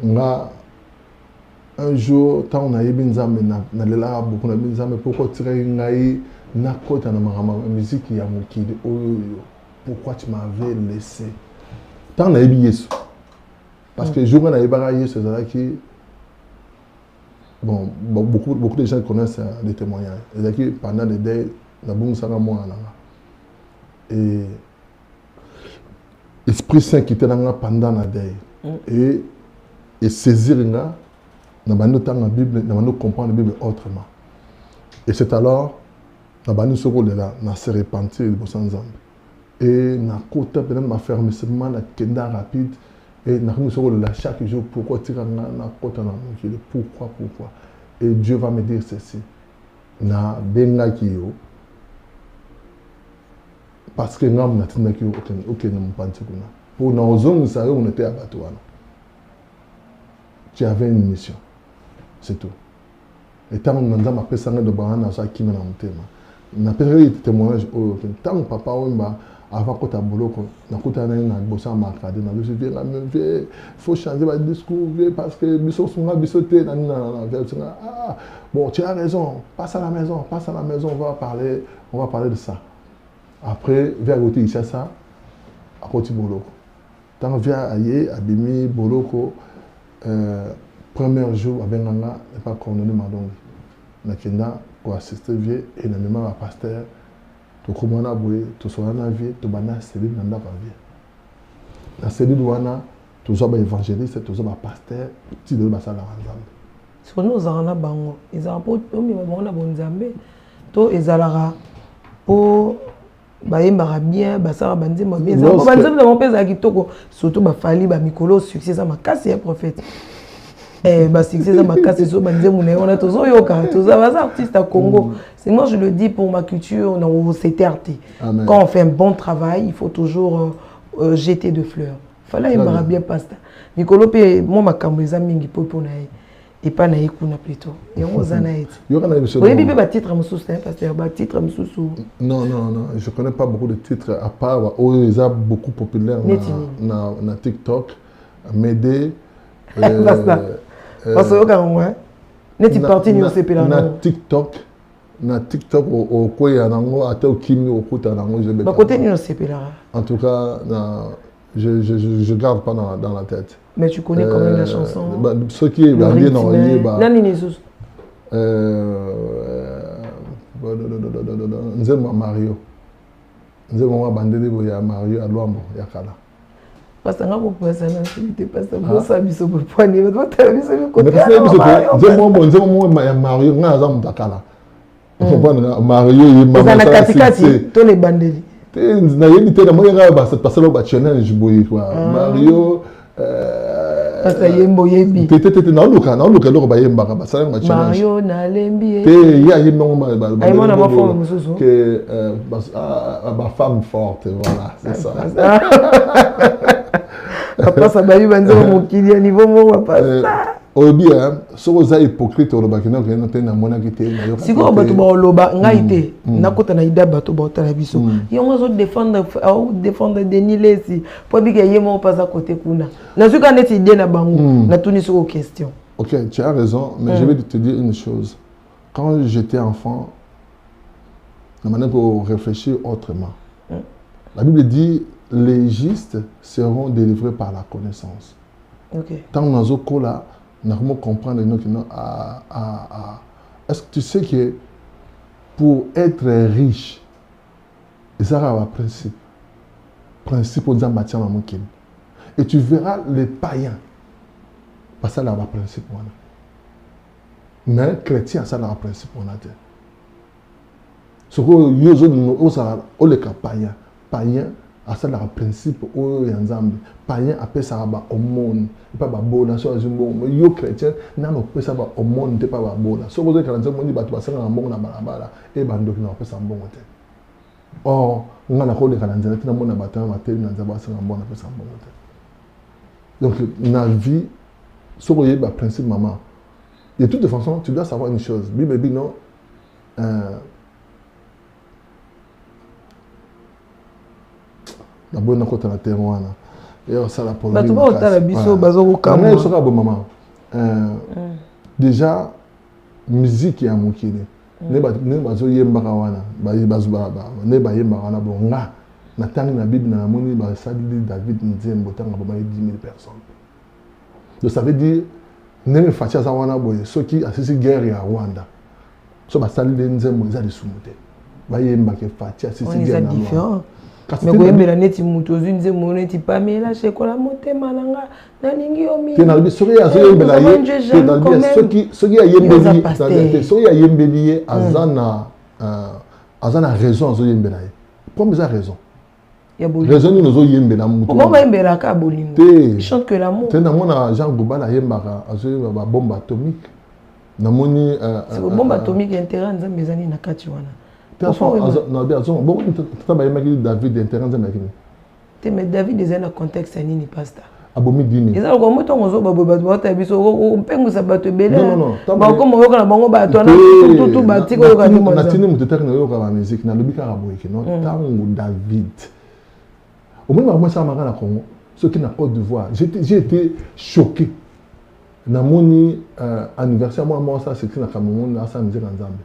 un jour, quand on a eu Binzambe, on a là beaucoup de Binzambe, pourquoi tu as eu na kota na musique ya mokili pourquoi tu m'avais laissé tant na yebi Yesu parce que jour na yebara Yesu qui bon beaucoup de gens connaissent les témoignages qui pendant les deuils na bungusanga mwana et Esprit Saint qui était là pendant la deuil et saisir nga na bando tanga Bible na bando comprendre la Bible autrement et c'est alors na bani soko lela na se repentir le bosan nzambe et na kota peut-être ma fermement na kenda rapide et na soko lela chaque jour pourquoi tira na kota na mokili pourquoi et Dieu va me dire ceci na benga kiyo parce que ngam na tinda kiyo OK na mpanti kuna pour na ozongi sa yo on était à Batouana tu avais une mission c'est tout et tant que nous avons fait de banana ça qui m'a montéma na période de témoignage tant papa wemba avant que ta boulot na kota na bossa marqué na je viens la même faut changer le discours parce que biso songa bisoté na ah bon tu as raison passe à la maison on va parler de ça après vers côté ici ça à côté boulot tant vient ailleurs abimi boloko premier jour avec Nanga n'est pas condamné madongi na kenda pour assister vieux et na même à pasteur to komona boye to sona vie to bana cellule na ndaka vie na cellule wana to zo ba évangéliste to zo ba pasteur ti de ba sala nzambe so nous en bango ils ont pas omi ba bona bonzambe to ezalaka po ba yembara bien ba sala banzemba bien ça ba banzemba ba pesa kitoko surtout ba fali ba mikolo succès ça makasi ya prophète bah c'est ça ma casse sur on a tous yoka tous les artistes à Congo c'est moi je le dis pour ma culture on s'est arté quand on fait un bon travail il faut toujours jeter de fleurs fallait aimer bien pasta Nicolo pe moi ma kambreza mingi pour na et pas na ikuna plutôt et on zana et oui bébé ba titre mususu parce que ba titre mususu non je connais pas beaucoup de titres à part ils ont beaucoup populaire na TikTok m'aider parce que quand moi n'est parti ni au CP là na TikTok au quoi ya nango ata au kimi au kota nango je ba côté ni au CP là en tout cas je garde pas dans la tête mais tu connais quand même la chanson ce qui est bien non nani nisus nzema Mario nzema bandele boya Mario alwambo yakala parce que on peut ça n'activité parce que bon ça biso pour poigner mais quand tu as vu ça côté Mario nga za mtakala on Mario il m'a ça na katikati to les bandeli na yebi te na mo nga ba cette personne ba challenge boy quoi Mario parce que yembo yebi te na luka lo ba yemba ba ça na challenge Mario na lembi te ya yembo ba ay mona ma forme mususu que ba femme forte voilà c'est ça papa ça bayu banzo mokili à niveau mo papa obi soko za hypocrite oloba kina kena te na mona kite na yo siko bato ba oloba ngai te nakota na ida bato ba otala biso yo zo défendre Denis Lesi po bika yemo pasa côté kuna na suka neti idée na bango na tuni soko question. OK, tu as raison mais je vais te dire une chose. Quand j'étais enfant la manière pour réfléchir autrement. La Bible dit les justes seront délivrés par la connaissance. Okay. Tant que nous avons là, nous avons comprendre est-ce que tu sais que pour être riche, ça a un principe aux ambassades et tu verras les païens parce que ça a un principe mais chrétien ça a un principe ce que nous avons les païens à ça le principe au yanzambe païen appelle ça ba aumône pas ba bona so azumbo yo chrétien na no pesa ba aumône te pas ba bona so bozo kala nzambo ni batu basanga mbongo na balabala e bandoki na pesa mbongo te oh ngana ko le kala nzela tina mona batana mateli na nzaba basanga mbongo na pesa mbongo te donc na vie so boye ba principe maman de toute façon tu dois savoir une chose Bible dit non na bonne côté la terre wana ça la pour maman. Déjà musique ya mokili. Ne bazo yemba wana, ba yemba wana bonga. Na tangi na Bible na moni ba sali David Nzembo tanga ba 10 000 personnes. Donc ça veut dire ne fatia za wana boye soki asisi guerre ya Rwanda. So ba sali Nzembo za de sumuté. Ba yemba ke fatia asisi guerre na Rwanda. Mais quand même la neti mutozu Nzembo neti pamela shekola motema nanga na ningi omi. Te na bi soki ya zo yembela ye. Te na bi soki ya yembeli. Soki ya yembeli azana raison zo yembela ye. Comme ça raison. Raison nous zo yembela muto. Comment va yembela ka bolingo? Il chante que l'amour. Te na mona Jean Gobala yembaka azo ba bombe atomique. Na moni c'est bombe atomique intérêt Nzambe ezani na kati wana. David intérêt mais David est dans un contexte ni pasta. Abomi dini. Ils ont comme ton ozo babo bata biso on pengu sa bato belé. Non. Ba comme on na bango bato na tout bati ko ka ni na tini mutu tak na yo ka musique na lobi ka raboyeki non tango David. Au moins moi ça m'a na Congo, ceux qui na Côte d'Ivoire, j'ai été choqué. Na moni anniversaire moi ça c'est na Cameroun na ça musique en Zambie.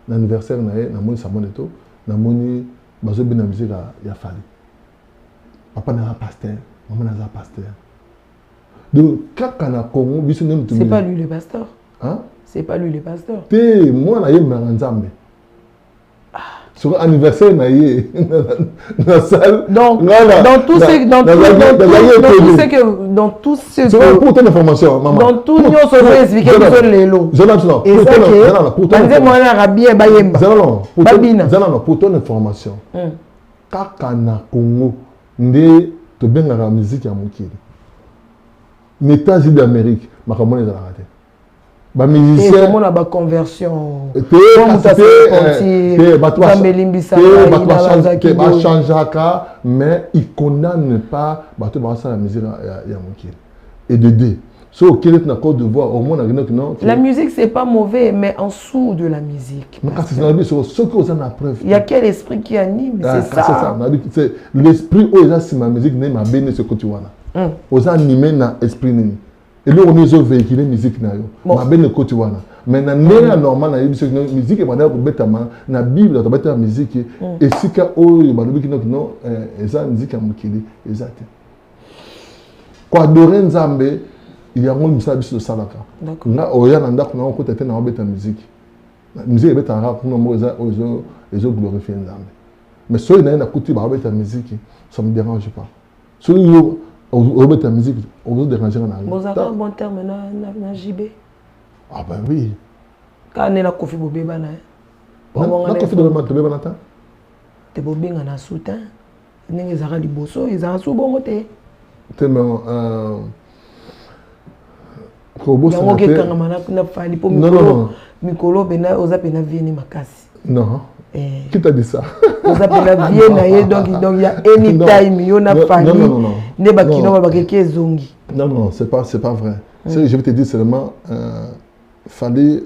L'anniversaire na moni samoneto na moni bazo bina musique ya fali papa na pasteur maman na pasteur donc kaka na Congo biso nem tout. C'est pas lui le pasteur. Hein? C'est pas lui le pasteur. Te moi na yemba Nzambe. Sur anniversaire na yé na salle. Donc dans tout ce que pour ton information maman. dans tout nous sommes expliqué sur les lots. Je l'ai pour ton information. Kaka na Congo nde to benga la musique ya mokili. Les États-Unis d'Amérique makamona za raté. Ba musicien on a ba conversion. Mais il condamne pas bato ba la musique ya mokili. Et de deux. So quel na Côte d'Ivoire au moins non. La musique c'est pas mauvais mais en dessous de la musique. Il y a quel esprit qui anime, c'est ça. C'est l'esprit où ça c'est ma musique n'est ma béné ce que tu vois là. Aux animés na esprit ni. Et là on est véhiculer musique na yo. Ma béné que tu vois là. Mais na néa normal na musique ba na ko betama na Bible to beta musique et sika o ba lobiki non eza musique ya mokili exact. Kwa adorer Nzambe il y a un message sur Salaka. Là, il y a un endroit où on peut être dans la musique. La musique est un rap pour nous glorifier Nzambe. Mais si on a écouté la musique, ça ne me dérange pas. Si on a la musique, on va se déranger. Vous avez un bon terme dans JB? Ah ben oui. Quand on est là, Kofi Bobé Bana. Kofi Bobé Bana. Tu es Bobé Bana soutien. Ils ont des bossos, ils ont sous bon côté. Non. Qui t'a dit ça? Donc il y a anytime il y a famille. Non, c'est pas vrai. Je vais te dire seulement fallait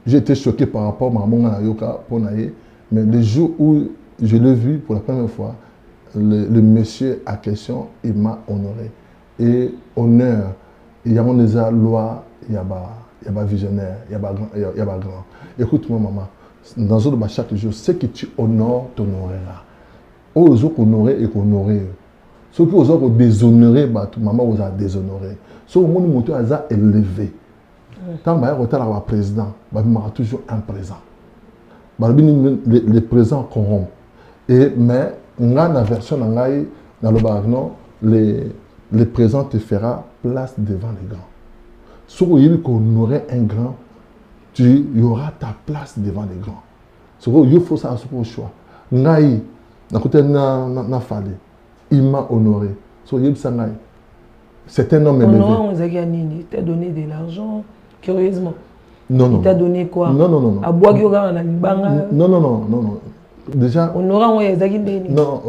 j'étais choqué par rapport à maman à Yoka Ponaye, mais le jour où je l'ai vu pour la première fois, le monsieur à question, il m'a honoré. Et honneur, il y a des lois, il y a visionnaire, il y a grand. Écoute-moi, maman, dans chaque jour, ce que tu honores, t'honoreras. Aux autres honorer et honorer. Ceux qui ont déshonoré, maman vous a déshonoré. Ceux qui ont élevé. Tant que vous avez un président, vous avez toujours un présent. Les présents corrompent. Mais, dans la version, le présent te fera place devant les grands. Si vous honorer un grand, il y aura ta place devant les grands. Il faut ça pour le choix. Naï, il m'a honoré. C'est un homme élevé. Il t'a donné de l'argent, curieusement. Non. Il t'a donné quoi? Non. À boire, Non. Déjà. Honorant, il y a non,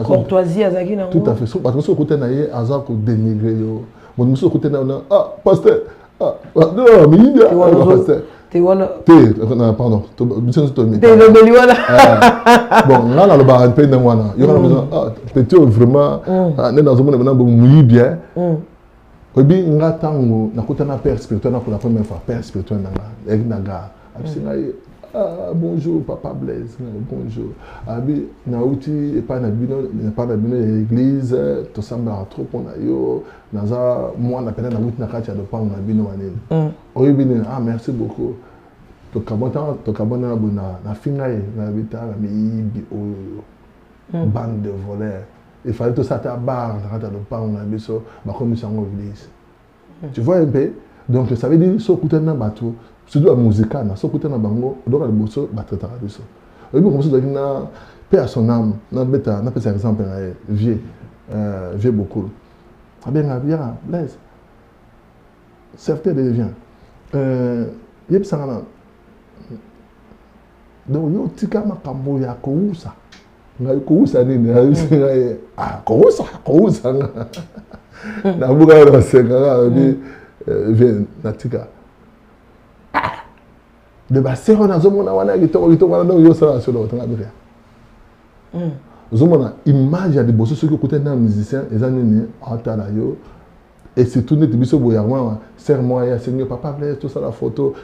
courtoisie, tout à fait. Parce que ce côté là, azar pour dénigrer. Mon monsieur côté là, ah pasteur, ah non, mais il y a pasteur. Pardon. Bon, là, le bar, il y a petit vraiment, dans un monde bien. Oui, il y a un père spirituel pour la première fois. Père spirituel, bonjour, papa Blaise. Bonjour. Abi, nauti, pas l'église, tout ça, trop pour nayo. Naza, moi, on appelle nauti na katia de pas on a bino anil. Oui, bien, merci beaucoup. To kabona na fingaye na vita na mibi bande de voleurs. Il fallait tout ça à barre de pas on a biso ba commission l'église. Tu vois un peu, donc ça veut dire so kutana bateau. Surtout la musique, so côté na bango, donc le bosso batata biso. Et puis comme ça na paix à son âme, na beta, na par exemple vieux beaucoup. Ah bien Blaise. Certain devient. Yep sangana. Donc yo tika makambo ya kousa. Ngai kousa nini? Kousa. Na buga na senga bi vieux na tika. De basero na zomona wana gitoko wana donc yo sala sur le tanga bien. Zomona image ya liboso ceux qui côté na musicien ezani ni atala yo et c'est tout net biso boyarma serre-moi ya seigneur papa Blaise tout ça la photo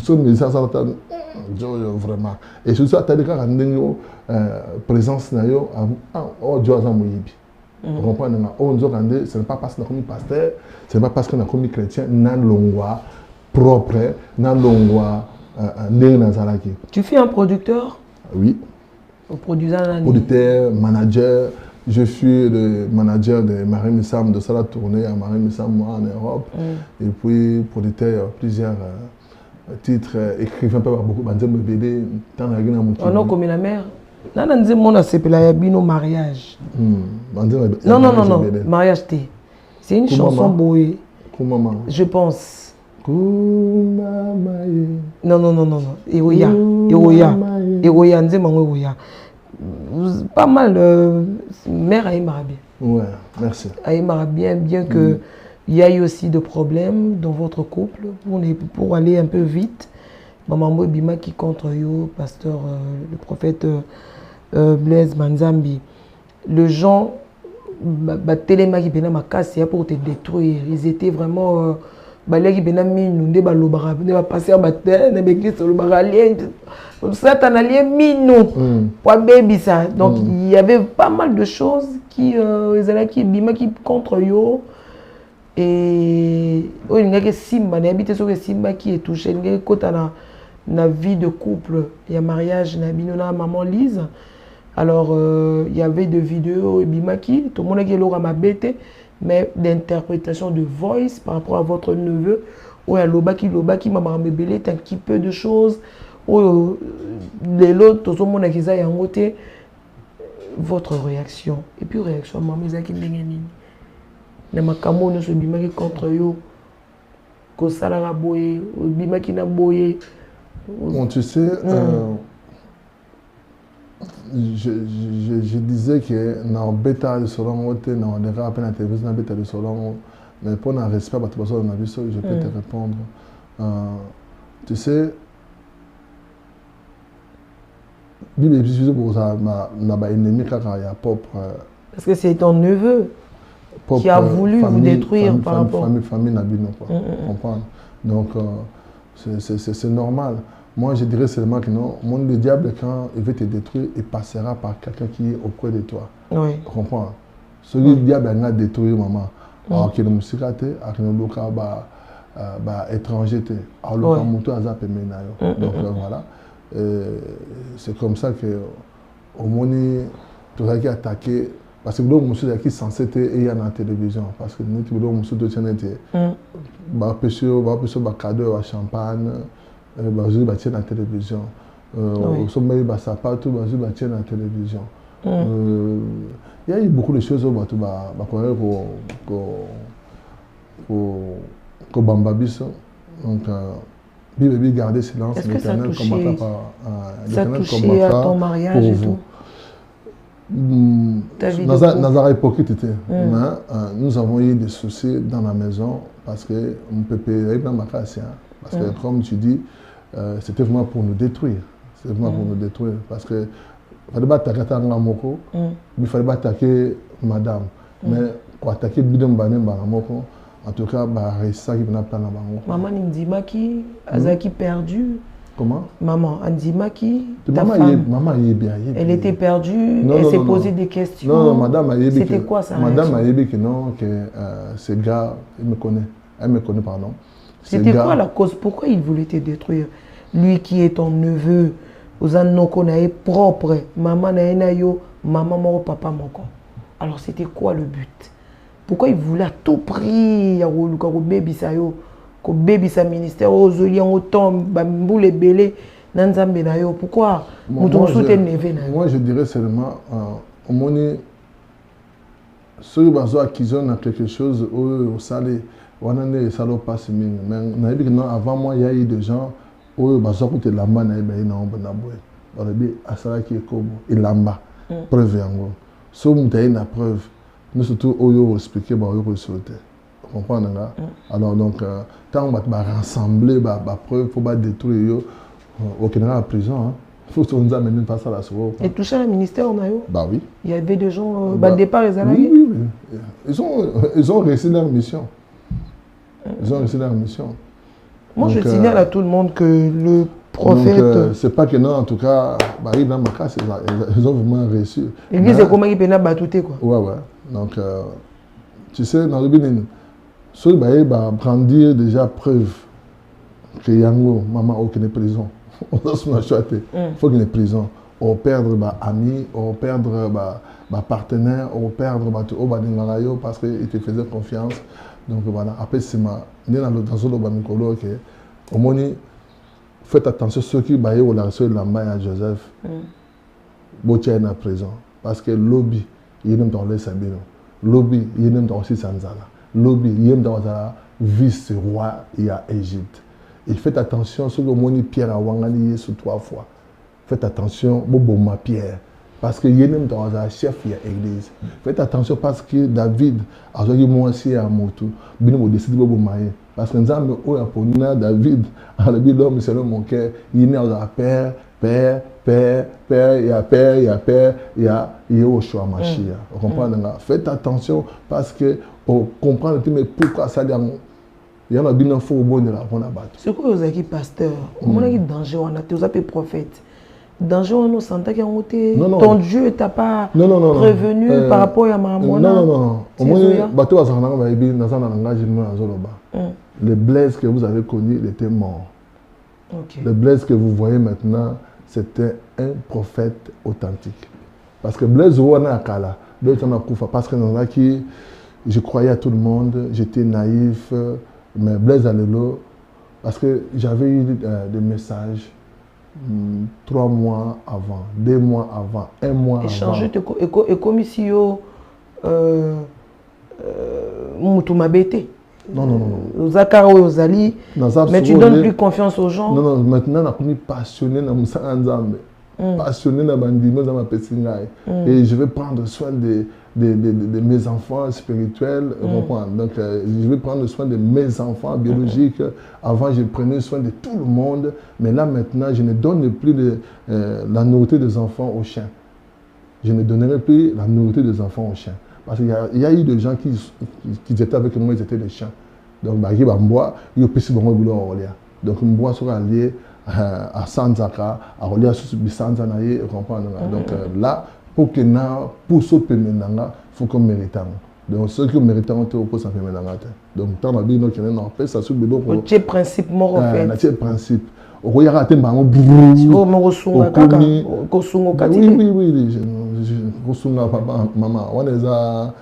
so musicien ça vraiment et sur ça t'as des cas ndengo présence na yo oh Dieu aza moyibi. Vous comprenez on dit que ce n'est pas parce qu'on a commis pasteur, ce n'est pas parce qu'on a commis chrétien nan longwa propre, nan longwa nazalaki. Tu fais un producteur? Oui. Producteur, manager. Je suis le manager de Marie Missam, de ça tournée à Marie Missam en Europe. Et puis producteur, plusieurs titres, écrivain pas beaucoup, Banzem BD, tant la gueule. Oh non, comme la mère. Non, non, non, non, c'est la bino mariage. Non, non, non, non, mariage T. C'est une chanson boée. Je pense. Non, non, non, non, non. Eroya. Pas mal. Mère Aïmara bien. Ouais, merci. Aïmara bien, bien que il y a eu aussi des problèmes dans votre couple pour aller un peu vite. Maman Bima qui contre yo, pasteur, le prophète Blaise Manzambi. Les gens, téléma qui bena ma casse pour te détruire. Ils étadonc vraiment balaki bena minu nde balobara nde ba passer ba terre na l'église le baralien Satan allié minu pour baby ça. Donc il y avait pas mal de choses qui bima qui contre yo. Et il y a Simba, il y a Simba qui est touché. Il y a la vie de couple, il y a mariage, il y a maman Lise. Alors il y avait des vidéos, tout le monde a dit mais d'interprétation de voice par rapport à votre neveu. Ou à Lobaki, maman Bébélé, un petit peu de choses. Ou les autres, tout le monde a dit votre réaction. Et puis réaction, maman, il y a qui na makambo no so bimaki contre yo ko sala boye bimaki na boye. Bon, tu sais, je disais que na beta de solon ote na on devrait appeler la télévision na beta de solon, mais pour un respect à toute personne je peux te répondre. Tu sais, Bible est pour ça na ba ennemi kaka ya propre. Parce que c'est ton neveu qui a voulu vous détruire par rapport. Famille Nabino, comprendre. Donc, c'est normal. Moi, je dirais seulement que non, le diable, quand il veut te détruire, il passera par quelqu'un qui est auprès de toi. Oui. Comprends? Celui le diable a détruit maman. Alors qu'il y a une musique, étranger, alors qu'il y a un donc voilà. C'est comme ça que au moins, tu aurais attaqué. Parce que le monsieur qui est censé être à la télévision. Parce que nous, le monsieur de chaîne était. Pêcher cadeau à champagne, à la télévision. Au sommet, sapat, tout à la télévision. Il y a eu beaucoup de choses pour Bambabis. Donc, Bibi garder silence. Est-ce que ça a touché à ton mariage et tout? Nazara hypocrite était. Nous avons eu des soucis dans la maison parce que mon pépé est dans ma classe. Parce que, comme tu dis, c'était vraiment pour nous détruire. C'était vraiment pour nous détruire. Parce que, il fallait pas attaquer Tangamoko, il fallait pas attaquer madame. Mais, pour attaquer Bidem Banem Bangamoko, en tout cas, c'est ça qui m'a pas dans maman Ndimaki, Azaki perdu. Comment? Maman Ndimaki, maman est bien. Elle était perdue, elle s'est posé des questions. Non, madame a C'était quoi ça? Madame a dit que non, que ce gars, il me connaît. Elle me connaît, pardon. C'était quoi la cause? Pourquoi il voulait te détruire? Lui qui est ton neveu, aux anoko nae propre, maman nae yo, maman moko, papa moko. Alors c'était quoi le but? Pourquoi il voulait à tout prix ko baby sa yo, ko baby sa ministère ozoli en autant bamboule belé nanzambe na yo? Pourquoi nous soutient neve na yo? Moi je dirais seulement au moni ceux qui ont quelque chose au salé. Mais avant moi, il y a eu des gens qui ont été lamba na lamba preuve yango. So mutaye na preuve. Nous surtout oyo expliquer ba oyo sauter. Vous comprenez là? Alors donc tant on va rassembler ba preuve pour pas détruire yo au Canada à prison. Il faut que nous amenions pas ça là sur. Et toucher le ministère on a eu? Bah oui. Il y avait des gens départ les oui. Ils ont réussi leur mission. Ils ont réussi leur mission. Moi, donc, je signale à tout le monde que le prophète... c'est pas que non, en tout cas, dans ma cas, ils ont vraiment réussi. L'église est comment il peut battre quoi. Ouais. Donc, tu sais, dans le Bénin, ceux qui vont brandir déjà preuve que Yango, maman, aucune prison. On doit se choisir. Il faut qu'il y ait prison. On perdre amis, on perdre partenaire, on perdre parce qu'ils te faisaient confiance. Donc voilà, après c'est dans le au moins faites attention à ceux qui baillent au large de l'amba à Joseph. Botia est en prison parce que lobby il est dans les sabino. Lobby il est dans aussi Sanzala. Lobby il est dans la vice-roi il y a Égypte. Et faites attention sur le moni Pierre à Wangani sur 3 fois. Faites attention bobo ma Pierre. Parce que Yenem dans un chef il y a église. Faites attention parce que David a joué moi aussi à Motu. Bien vous décidez de vous marier. Parce que nous avons pour David, à la Bible l'homme c'est mon cœur. Il est à père, il y a père, il y a Yoshua Mashiach. Vous comprenez? Faites attention parce que on comprend mais pourquoi ça il y a un bien faux au bon de la bonne abattre. C'est quoi vous avez pasteur? On a danger on a tous appelés prophètes. Danger on nous sentait qu'il y a ton Dieu t'a pas prévenu par rapport à ma Non. Le Blaise que vous avez connu, il était mort. Le Blaise que vous voyez maintenant, c'était un prophète authentique. Parce que Blaise Ouana-Kala, parce que dans qui je croyais à tout le monde, j'étais naïf, mais Blaise Alelo, parce que j'avais eu des messages 3 mois avant, 2 mois avant, 1 mois avant. Échanger et comme si Moutouma Bété. Non. Zakara Ozali, mais tu donnes plus confiance aux gens. Non, maintenant on est passionné dans Moussa Nzambe. Passionné dans Bandimo, dans ma Pessingaï. Et je vais prendre soin de mes enfants spirituels. Donc, je vais prendre soin de mes enfants biologiques. Avant, je prenais soin de tout le monde. Mais là, maintenant, je ne donne plus la nourriture des enfants aux chiens. Je ne donnerai plus la nourriture des enfants aux chiens. Parce qu'il y a eu des gens qui étaient avec moi, ils étaient des chiens. Donc, ils ont pris donc, ils sont allés à Sanzaka, à Rolia Sanzanaye, donc là, pour que nous puissions il faut qu'on mérite. Donc ceux qui méritent, on peut s'en faire. Donc tant que nous avons fait ça sur le dos. C'est principe mort en fait. C'est principe. Oui, maman, on est à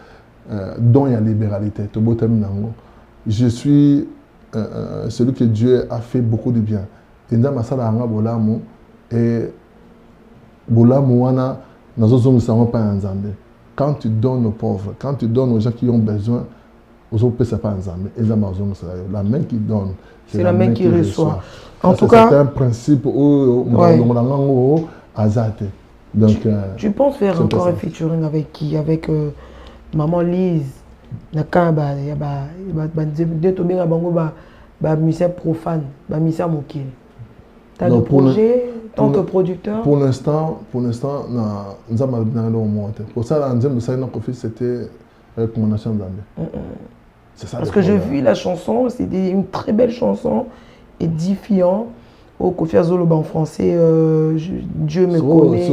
don et libéralité. Je suis celui que Dieu a fait beaucoup de bien. Et quand tu donnes aux pauvres, quand tu donnes aux gens qui ont besoin, la main qui donne, c'est la main qui reçoit. En tout cas, c'est un principe tu penses faire encore un featuring avec qui? Avec maman Lise. musicien profane, musicien mokili. Tu as des projets en tant que producteur? Pour l'instant, nous avons monté. Pour ça, c'était recommandation d'Amé. C'est ça. Parce que j'ai vu la chanson, c'était une très belle chanson, édifiant. Au Kofi Azoloba en français, Dieu me connaît.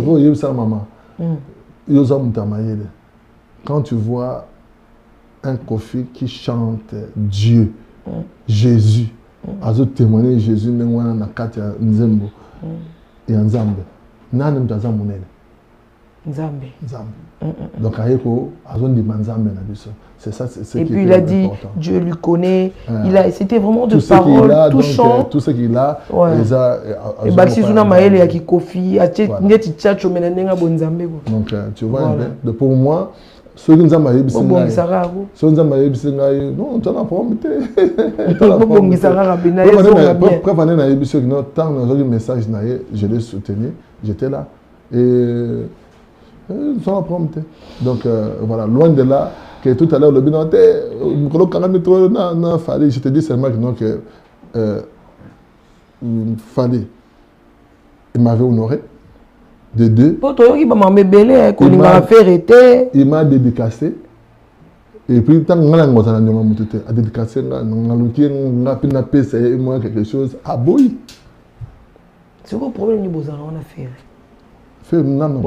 Quand tu vois un Kofi qui chante Dieu, Jésus, azo témoigner Jésus nengwana na kati ya nzembo ya Nzambe, nani mtaza munene Nzambe. Donc ayeko azo ndima Nzambe na biso. C'est ça, c'est et puis il a dit Dieu lui connaît. C'était vraiment de paroles touchantes. Tout ce qu'il a, et Baxi Zuna Maël ya ki Kofi, neti tchatcho menenga bonzambe. Donc tu vois, pour moi, ceux qui nous ont mariés, ceux qui nous ont mariés, non, tu n'as pas promis. Tant que j'ai message, je l'ai soutenu, j'étais là. Et ça n'a pas promis. Donc voilà, loin de là, que tout à l'heure, le bilan était, je te dis seulement que fallait, il m'avait honoré. De deux. Il m'a dédicacé. Et puis, tant que je a dédicacé, quelque chose. Ah, boy. C'est quoi le problème que vous avez fait? Fait, non,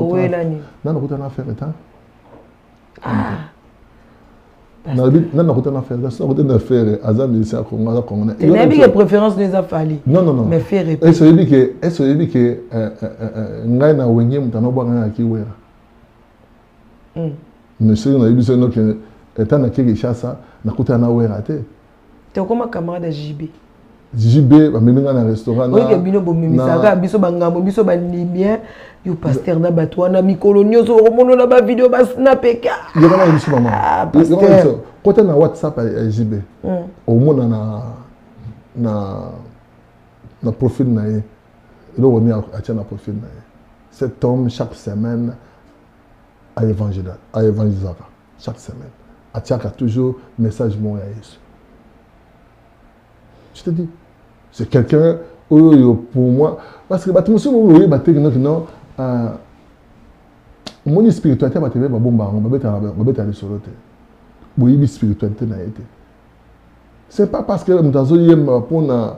préférence nous a fallu. Non. Mais faire répéter. Est-ce que ngai na wenye mutano banga ki wera. Monsieur na biso no que étant na Kinshasa na kuta na wera te. Tu es comme camarade de JB. JB ba meminga na restaurant na. Oui que bino bomimisaka biso bangambo biso ba libyen. Yo pasteur na batwana mikolo nyoso omono na ba vidéo ba snapeka. Yo kana biso mama. Pasteur. Côté na WhatsApp à JB. Au mona na profil na ye. Il on est à na profil na ye. Cet homme chaque semaine à évangéliser chaque semaine. A toujours message mon ya Yesu. Je te dis, c'est quelqu'un pour moi parce que batumso oui non mon spiritualité ba tebe ba bomba ba beta solo te. Oui, spiritualité na été. C'est pas parce que nous avons pour la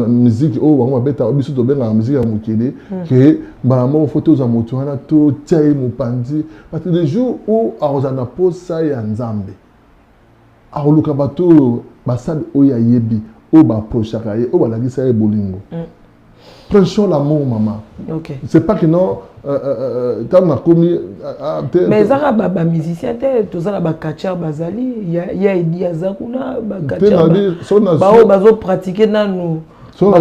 musique ou beta obiso to benga musique ya mukele que ba mo photos za moto wana to tsayi mupandi parce que les jours où arozana pose ça ya Nzambe aroluka bato basali oya yebi o ba prochaka ye o ba lagisa ye bolingo. Prêchons l'amour, maman. Okay. C'est pas que non, tant ma commis. Mais ça va musicien, tout ça va catcher bazali. Il y a Edi Azakuna, catcher. Bah bazo pratiquer dans nous. Si on a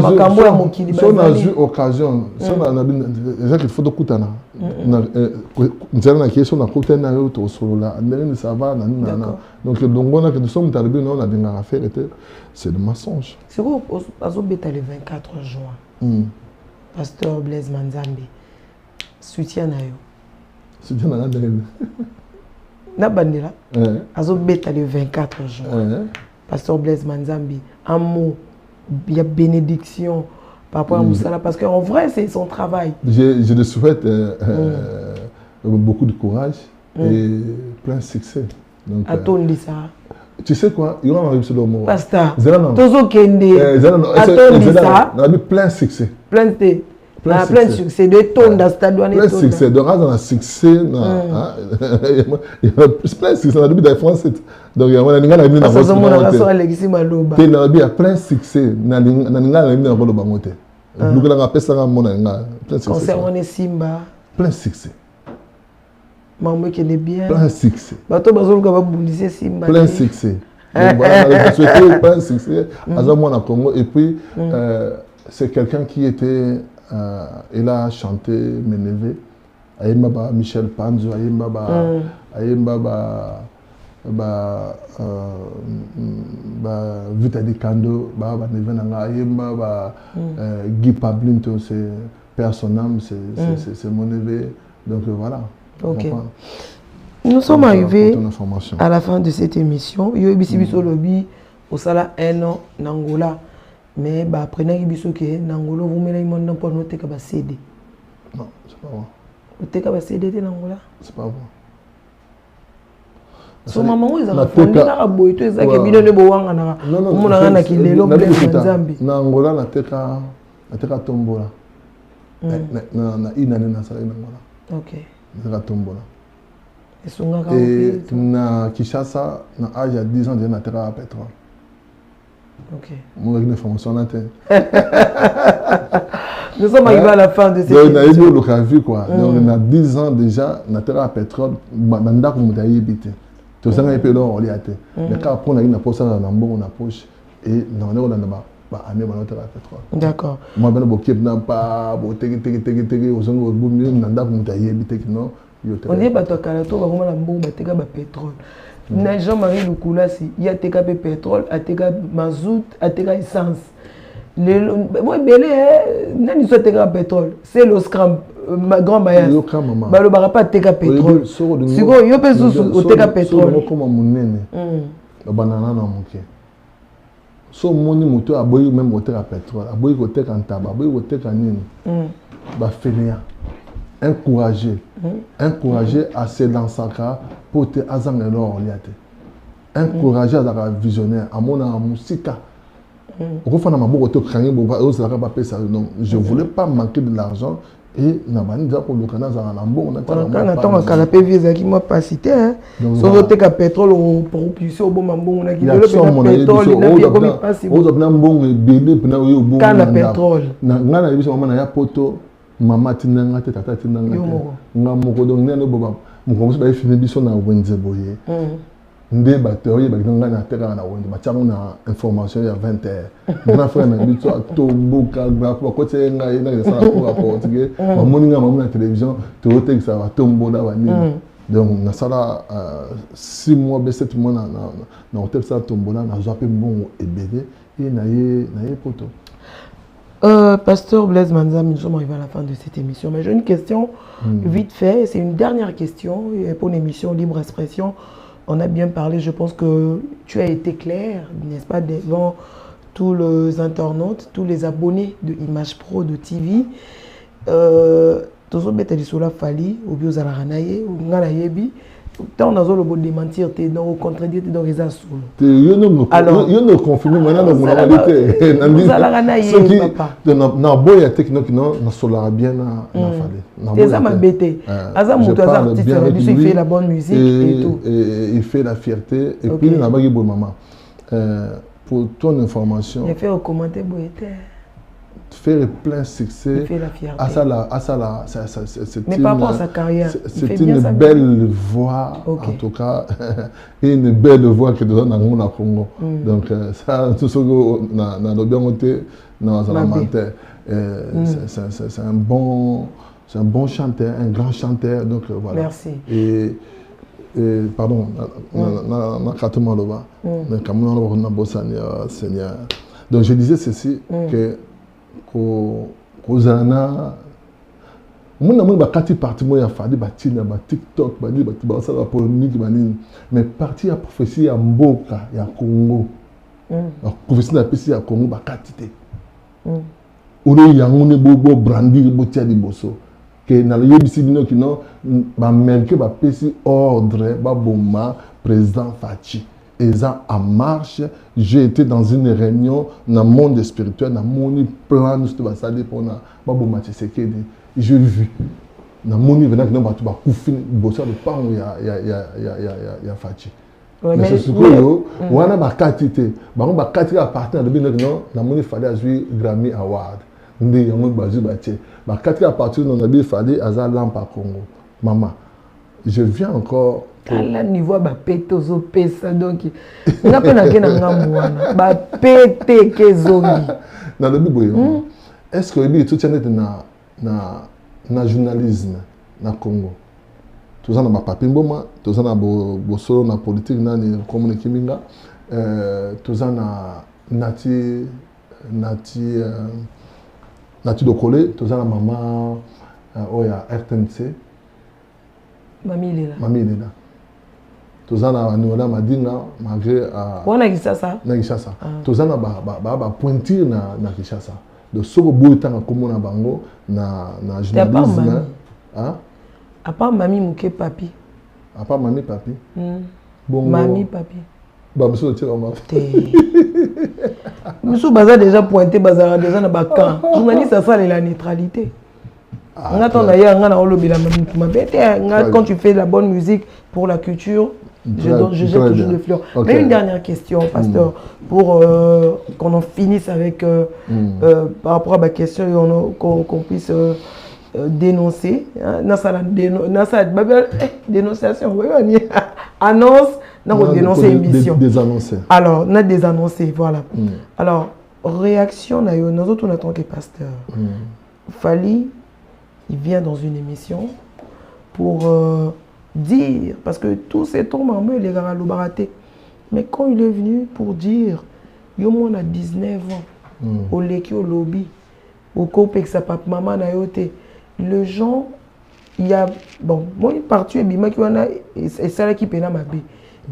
eu occasion, si on a déjà qu'il faut de coutana. Nous avons qui sont à côté de nous au solo là. Ça va, donc on a que nous sommes arrivés, on a des affaires, c'est le mensonge. C'est quoi bazo bêta le 24 juin. Pasteur Blaise Manzambi, soutien na yo. Soutien na ndenge. Na bandela. Azo beta le 24 juin. Pasteur Blaise Manzambi, un mot, il y a bénédiction par rapport à Moussala parce qu'en vrai c'est son travail. Je te souhaite beaucoup de courage et plein de succès. Donc. À ton Lisa. Tu sais quoi? Il y aura un réussi le mot. Pasteur. Tozo Kende. Attends Lisa. On a mis plein de succès. Plein de succès. De ton dans stade. Plein de succès. De race dans le succès. Il y a plein de succès. On a mis dans France. Donc il y a un gars qui a mis dans le France. Il y a plein de succès. Il y a un gars qui a mis dans le France. Il y a plein de succès. Concernant les Simba. Plein de succès. Maman qui est bien. Plein de succès. Bateau bazolo ka babundise Simba. Plein de succès. Donc voilà, je souhaite plein de succès à Zamouana Congo. Et puis, c'est quelqu'un qui était, il a chanté mes neveux. Ayemba Michel Panzo, Ayemba Vitali Kando, Ayemba Guy Pablinto, c'est père son âme, c'est mon neveu. Donc voilà. Ok. Nous sommes arrivés à la fin de cette émission. Yo ebisi biso lobby au sala 1 an en Angola. Mais bah, après, biso que en Angola, vous mettez mon pour noter que CD. Non, c'est pas vrai. Vous mettez que CD en Angola? C'est pas vrai. So maman, ils ont fondé la boîte, ils ont mis le boang na. Non, on a na kile lo blé Nzambi. Na Angola na teka tombola. Na inane na sala na Angola. OK. Na tombola. Et na Kinshasa, na âge à 10 ans, j'ai na teka pétrole. OK. Moi, j'ai une information là. Nous sommes arrivés à la fin de cette émission. Donc, on a vu quoi. Donc, on a 10 ans déjà, on a terre à pétrole, on a habité. Tout ça, on a été là, on a été. Mais quand on a eu une poche, on a une poche et on a eu une terre à pétrole. D'accord. Moi, je suis pas on est battu à Kalato, on a un pétrole. Jean-Marie Lukula, il y a TKP pétrole, a TK mazout, a TK essence. Moi, il y a pétrole. C'est le scram, ma grand maillard. Il n'y a pas TK pétrole. Si vous avez un TK pétrole. So moni moto aboyi même moteur à pétrole, aboyi côté en tabac, aboyi côté en nini. Ba fainéant. Encourager à se lancer pour te azang alors liate. Encourager à la visionnaire, à mon musica. Au fond, je ne voulais pas manquer de l'argent et n'a pas dit pour le Canada à l'ambon. Quand on attend un canapé visa qui m'a pas cité, sauf que le pétrole au propulsé au bon mambon, on a dit le pétrole, il n'a pas si bon. Quand le pétrole. N'a pas maman n'a poto, maman tinanga tata tinanga. N'a moko donc n'a boba. Mon commence par finir biso na wenze boye. Ndé batterie bakanga na terre na wenze batiamo na information ya 20h. Mon frère na biso tomboka ba ko côté nga ina ça pour rapport que mamoninga mamu na télévision to hotel ça va tombola ba ni. Donc na sala 6 mois 7 mois na hotel ça tombola na zappé bon ebélé et na yé poto. Pasteur Blaise Manzambi, nous sommes arrivés à la fin de cette émission, mais j'ai une question vite fait, c'est une dernière question pour une émission Libre Expression. On a bien parlé, je pense que tu as été clair, n'est-ce pas, devant tous les internautes, tous les abonnés de Image Pro, de TV. Tous les bêtes de la Fali, ou bien à la Ranaye, ou à la Yebi. Tant dans le bon démentir, tu es dans le contredire, tu es dans les assauts. Alors, il y a une confirmation maintenant dans la réalité. Vous allez ranailler, papa. Na boya technique non, na solar bien na Fali. C'est ça ma bêté. Azam ou toi artiste, il fait la bonne musique et tout. Il fait la fierté et puis il a bagui bon maman. Pour ton information. Il fait au commentaire boyete. Faire plein succès. Il fait la fierté. Mais par rapport à sa carrière, c'est une belle voix, en tout cas, une belle voix que nous avons dans le Congo. Donc, ça, tout ce que nous avons bien monté dans la matière. C'est un bon chanteur, un grand chanteur. Donc, voilà. Merci. Et pardon, donc, je disais ceci, que kozana muna muna bakati parti moya fadi batina ba TikTok ba di ba ça la polémique ba nini mais parti ya prophétie ya mboka ya Congo la prophétie na pesi ya Congo bakati te ore yango ne bobo brandir botia di boso que na le yebisi bino kino ba melke ba pesi ordre ba bomba président Fachi. Et ça en marche, j'ai été dans une réunion dans le monde spirituel, dans mon plan de ce que pour Babo Matisekedi. J'ai vu. Dans mon niveau, dans le batu bakufin, bossa de pan ya Fachi. Mais c'est ce que yo, on a bakatité, on a bakatité à partir de bien non, dans mon fallait avoir Grammy Award. Ndé yango bazu batie. Bakatité à partir de on a bien fallait azar lampa Congo. Maman, je viens encore. À la niveau ba pété aux pesa donc n'a pas na ngamwana ba pété ke zongi na le biboyo est-ce que il tout tient na journalisme na Congo tout ça na ba papier mboma tout ça na bo solo na politique na ni communiquer minga tout ça na nati de coller tout ça na maman oya RTNC Mamie Lela. Mamie Lela. tozana na madinga malgré on a Kinshasa na Kinshasa tozana ba pointir na Kinshasa de soko boutanga komona bango na journalisme hein à part mami muke papi à part mami papi bon mami papi bah monsieur tira ma monsieur baza déjà pointé baza déjà na bakan journaliste ça c'est la neutralité. Quand tu fais de la bonne musique pour la culture, je jette toujours des fleurs. Okay. Mais une dernière question, pasteur, pour qu'on en finisse avec, par rapport à ma question, qu'on puisse dénoncer. Dénonciation, annonce, dénoncer émission. Désannoncer. Alors, on a désannoncé, voilà. Alors, réaction, nous autres, on attend que pasteur. Fally, il vient dans une émission pour dire, parce que tous ces tombes en main, les gars, l'ont baraté. Mais quand il est venu pour dire, yo on a 19 ans, au leki au lobby, au copé que sa papa maman n'a yoté, le gens, il y a, bon, moi il parti et bima qui en a, et c'est là qui peine ma bé.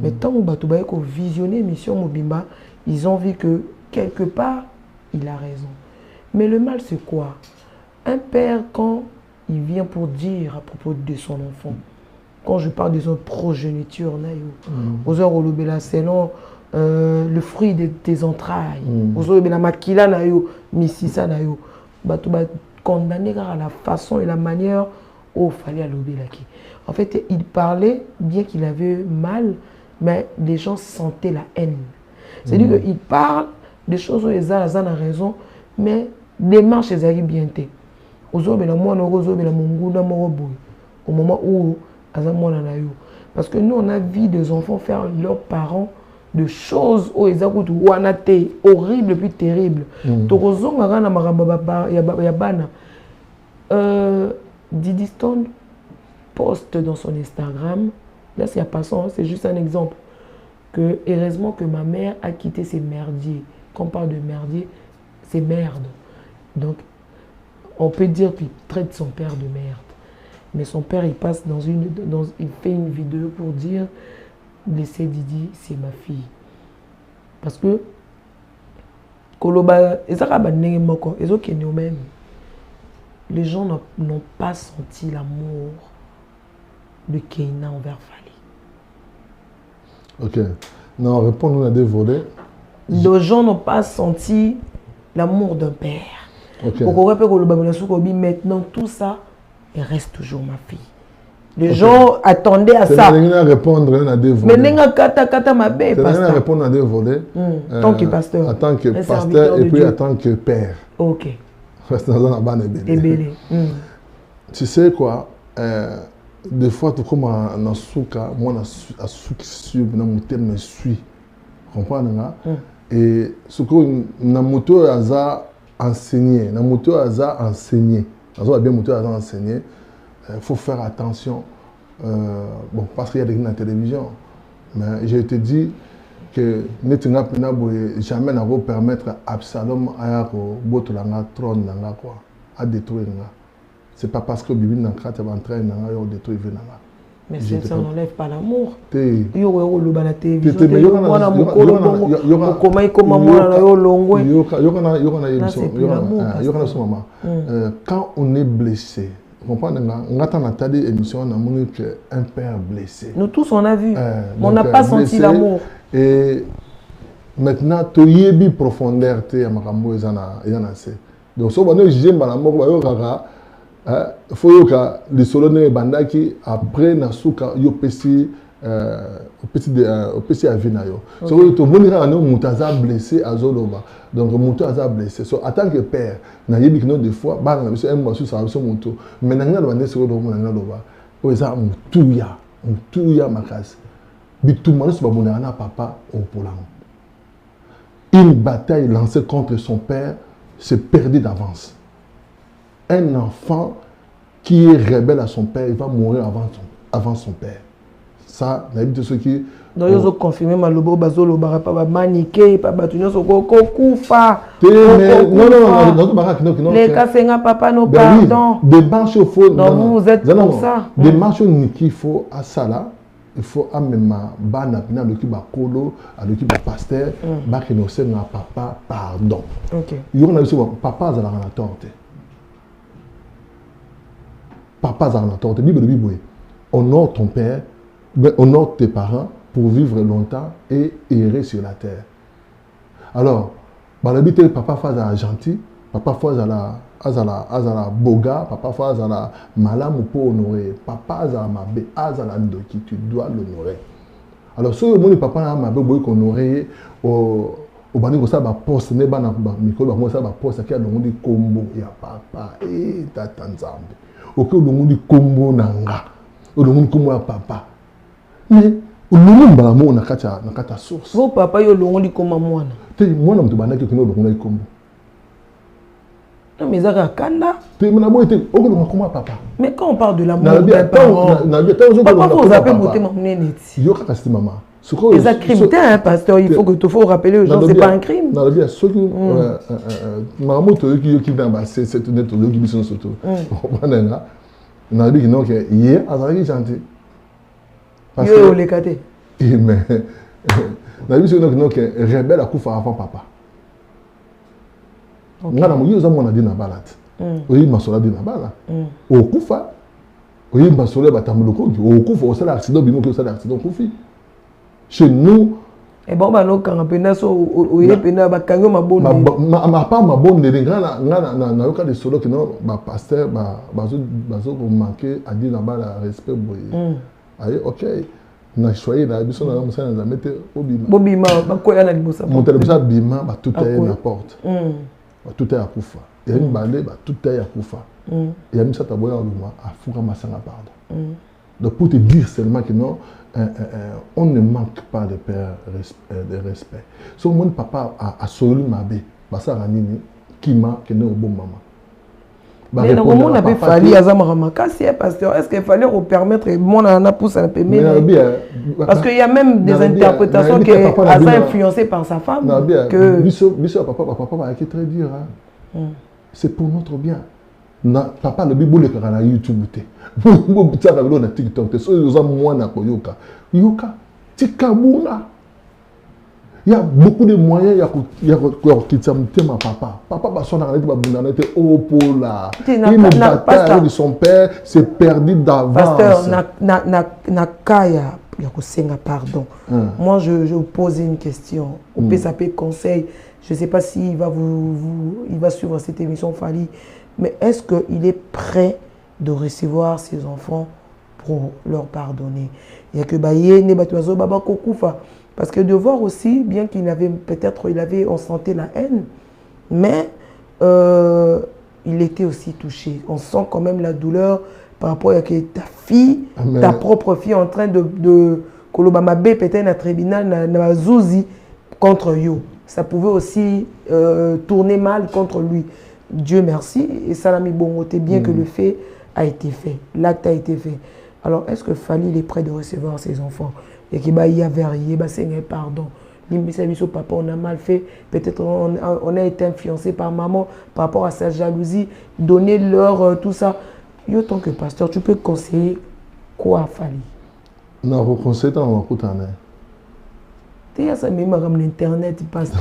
Mais tant on bateau baïko visionner émission Mobimba, ils ont vu que quelque part, il a raison. Mais le mal c'est quoi? Un père quand il vient pour dire à propos de son enfant, quand je parle de son progéniture, aux heures où le fruit de tes entrailles, aux heures où la makila nayo, misisa nayo, tu vas condamner à la façon et la manière où il fallait l'obélaki. En fait, il parlait, bien qu'il avait mal, mais les gens sentaient la haine. C'est-à-dire qu'il parle des choses où les a raison, mais les marches les arrivent bien. Au moment où parce que nous on a vu des enfants faire leurs parents de choses où ils ont horrible puis terrible. Diddy Stone poste dans son Instagram, là c'est passant, c'est juste un exemple, que heureusement que ma mère a quitté ses merdiers. Quand on parle de merdier, c'est merde. Donc on peut dire qu'il traite son père de merde. Mais son père, il passe il fait une vidéo pour dire laissez Didi, c'est ma fille. Parce que les gens n'ont pas senti l'amour de Keina envers Fally. Ok. Non, répondons à des volets. Les gens n'ont pas senti l'amour d'un père. Okay. Maintenant, tout ça, il reste toujours ma fille. Les gens attendaient à ça. Répondre à des volets. Mais kata ma bé, pasteur. Répondre à des volets. En tant que pasteur. En tant que pasteur et puis en tant que père. Ok. Tu sais quoi? Des fois, tout comme en souka, moi, en souki sur, me suit. Comprends-tu? Et ce que na moto aza enseigné, na moto aza enseigné. Aza bien moto aza enseigné. Il faut faire attention. Bon, parce qu'il y a des gens à la télévision. Mais je te dis que jamais n'a pas permettre à Absalom à trône à détruire. Ce n'est pas parce que Bibi n'a pas entraîné à détruire. Mais ça n'enlève pas l'amour. Quand on est blessé, on a une émission, on a un père blessé. Nous tous on a vu, on n'a pas senti l'amour. Et maintenant, tu as une profondeur, tu as une donc, si on a jugé l'amour, il faut que les solonés bandaki après nasuka yo pesi à vinayo. So to monira no mutaza blessé à zoloba. Donc mutaza blessé. So en tant que père, na yebi kino des fois ba na biso un mois sur ça so muto. Mais na ngana bande so do na loba. O eza mutuya makasi. Bitumana so babona na papa au polang. Une bataille lancée contre son père s'est perdue d'avance. Un enfant qui est rebelle à son père, il va mourir avant son père. Ça, d'habitude, ceux qui... Donc, ils ont confirmé que le bazolo bara pas maniqué, pas batunya soko kufa. Non. Les cassenga papa no pardon. Des marches au faux. Non, vous êtes comme ça. Des marches au qu'il faut à ça là. il faut amener bana pina le kiba kolo à le kiba pasteur ba que nous sommes papa pardon. OK. Yo na biso papa za la torte. Papa za la torte Bible honore ton père, honore tes parents pour vivre longtemps et errer sur la terre. Alors, balabité papa fa gentil, papa fa azala boga, papa fa azala malamu pour honorer, papa azala mabe, azala ndoki, tu dois l'honorer. Alors, si le papa a mabe boy honorer au bani ko sa ba poste ne bana mikolo ba sa ba poste ki a longo di kombo ya papa et tata nzambe. Ok longo di kombo nanga. O longo di kombo ya papa. Mais o longo mbala mo na kata source. Vos papa yo longo di kombo mwana. Te mwana mtu bana ki kino longo di kombo. Non, mais ça kanda. Mais quand on parle de l'amour d'un parent, papa vous appelez beauté mon néneti. Yo kaka c'est maman. C'est un crime, pasteur. Il faut que tu faut rappeler aux gens, c'est pas un crime. Non, bien. Ce que maman qui dans c'est net qui mission surtout. On a dit non que hier azali gentil. Yo le katé. Mais on a dit non que rebelle a kufa avant papa. Ngana mo yuza mona dina balate. Oyi masola dina bala. Okufa. Oyi masola batamuloko. Okufa o sala accident bino ko sala accident kufi. Chez nous et bon ba no kanga pena so oye pena ba kango mabonde. Ma pas mabonde ngana yoka de solo que non ba pasteur bazo ko manquer a dire na bala respect boye. Aye OK. Na choyer na biso na musana na mettre obima ba koya na libosa. Mon téléphone bima ba tout est na porte. Tout est à Koufa. Il y a une balai, tout est à Koufa. Il y a une certaine boya à Fouka Massanga pardon. Donc pour te dire seulement que non, on ne manque pas de respect. Si mon papa a solo mabé, ça ranini qui m'a que non bon maman. Mais le moment n'a pas fallu à Zamaramaka, si pasteur, est-ce qu'il fallait vous permettre mon nana pour ça peut parce qu'il y a même des interprétations qui sont assez influencées par sa femme que monsieur papa va être très dur c'est pour notre bien. Papa le bible le kana YouTube té. Bo ça va na TikTok té so yoza mwana ko yoka tikabunga. Il y a beaucoup de moyens il y a ma papa. Papa va sonner avec babunda na té au pola. Il me battait avec son père, c'est perdu d'avance. Pasteur na kaya ya kosenga pardon. Moi je vous pose une question. Au PSAP conseil, je sais pas s'il va il va suivre cette émission Fali. Mais est-ce qu'il est prêt de recevoir ses enfants pour leur pardonner? Il y a que Baye, Nebatuazo, Baba Kokufa. Parce que de voir aussi, bien qu'il avait peut-être, on sentait la haine, mais il était aussi touché. On sent quand même la douleur par rapport à que ta fille, ta propre fille, en train de Kolobamabe, peut-être un tribunal, na Zouzi contre you. Ça pouvait aussi tourner mal contre lui. Dieu merci, et Salami Bongoté, bien que le fait a été fait, l'acte a été fait. Alors, est-ce que Fali est prêt de recevoir ses enfants? Et qu'il y a verrier, Seigneur, pardon. Papa, on a mal fait, peut-être on a été influencé par maman par rapport à sa jalousie, donner leur tout ça. Et autant que pasteur, tu peux conseiller quoi à Fali? Non, vous conseillez dans mon coup il y a ça même comme l'internet passe.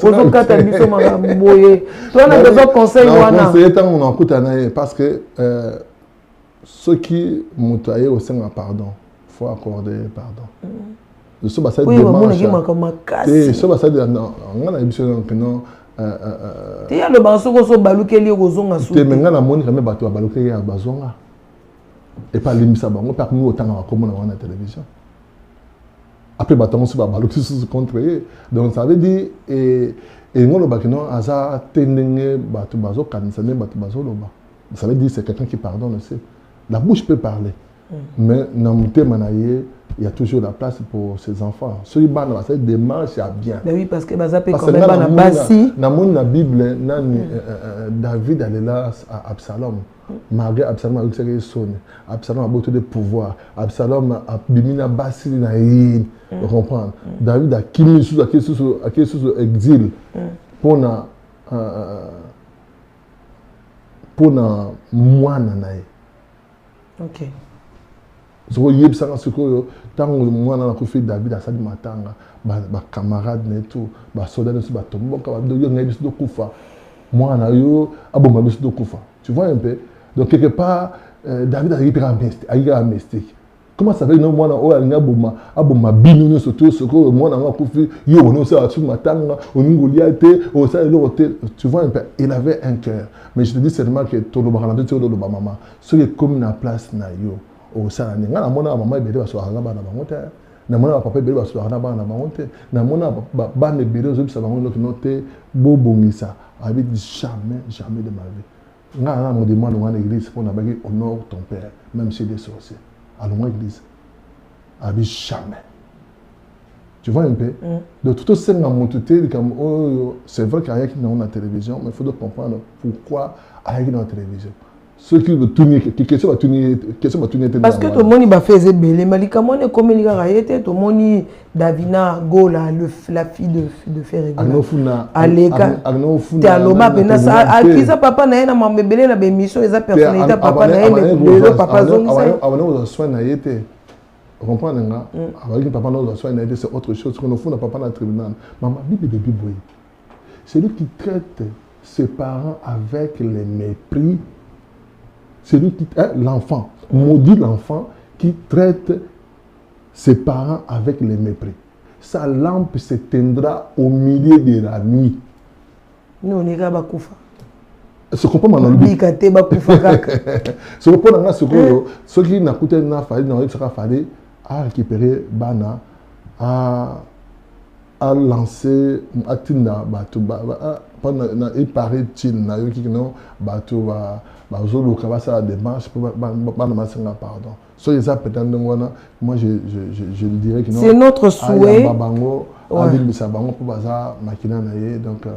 Posons quatre habits sur ma boye. Toi on a besoin de conseils wana. Conseiller tant on en coûte parce que ceux qui m'ont taillé au sein pardon, faut accorder pardon. Le so basa oui, et so basa non, on a besoin que non il y a le banso ko so balukeli ozonga sou. Te menga na moni quand bato balukeli ya bazonga. Et pas limisa bango par nous autant comme on a la télévision. Après, on se bat contre eux. Donc, ça veut dire, et nous, ça veut dire c'est quelqu'un qui pardonne aussi. La bouche peut parler. Mais dans le thème, il y a toujours la place pour ses enfants. Ceux qui ont des marches à bien. Oui, parce que ça peut quand même dans la basi. Dans la Bible, David allait là à Absalom. Malgré Absalom a eu son. Absalom a beaucoup de pouvoir. Absalom a bimina basi na yin. Vous comprenez? David a kimi sous exil pour na moi nanae. OK. soko yebisanga sikoyo ntango mwana nakufi David asali matanga bacamarade na tout basoda nyonso batomboka bayoka biso tokufa mwana yo abomba biso tokufa. Tu vois un peu. Donc quelque part David a mystique. Comment ça fait que moi on a aboma bino surtout ce que moi on a kufi yo on ça sur matanga on ngoliate on ça l'hôtel. Tu vois un peu, il avait un cœur. Mais je te dis seulement que tout le barana tout le maman ce qui comme na place na yo au ça na mona maman ebele basoaka bana bango te na mona papa ebele basoaka bana bango te na mona bana ebele ozobisa bango note bobongisa avec jamais de ma vie. Nga on demande dans l'église pour na baki honore ton père même si des sorciers. Allons à l'église. Avec jamais. Tu vois un peu? De tout ce c'est vrai qu'il y a qui dans la télévision, mais il faut comprendre pourquoi il y a dans la télévision. Ceux qui veulent tourner, qu'est-ce va tourner, parce que tout le monde va faire belé, mais comme on est comme il a été, tout le monde Davina Gola, la fille de Ferreira. Aléka. Tu as l'homme ben ça. Qui ça papa n'a rien à m'embêter la bémission, ils a personnalité papa n'a rien le papa zone ça. Avant on soin n'a été. Comprendre nga? Avec papa n'a soin n'a été c'est autre chose. Quand on fout papa dans le tribunal, maman bibi boy. C'est lui qui traite ses parents avec les mépris. C'est lui qui l'enfant, maudit l'enfant qui traite ses parents avec les mépris. Sa lampe s'éteindra au milieu de la nuit. Non, on pas bakoufa. Ce qu'on peut m'en dire. Bikate bakoufa kaka. Ce qu'on peut m'en dire, ce qui n'a coûté n'a fallu, n'a fallu à récupérer bana, à lancer, à tinda bateau, pendant et paraît il n'a eu qui non bateau va ça démarche pour pardon. So les peut-être moi je dirais que non. C'est notre souhait.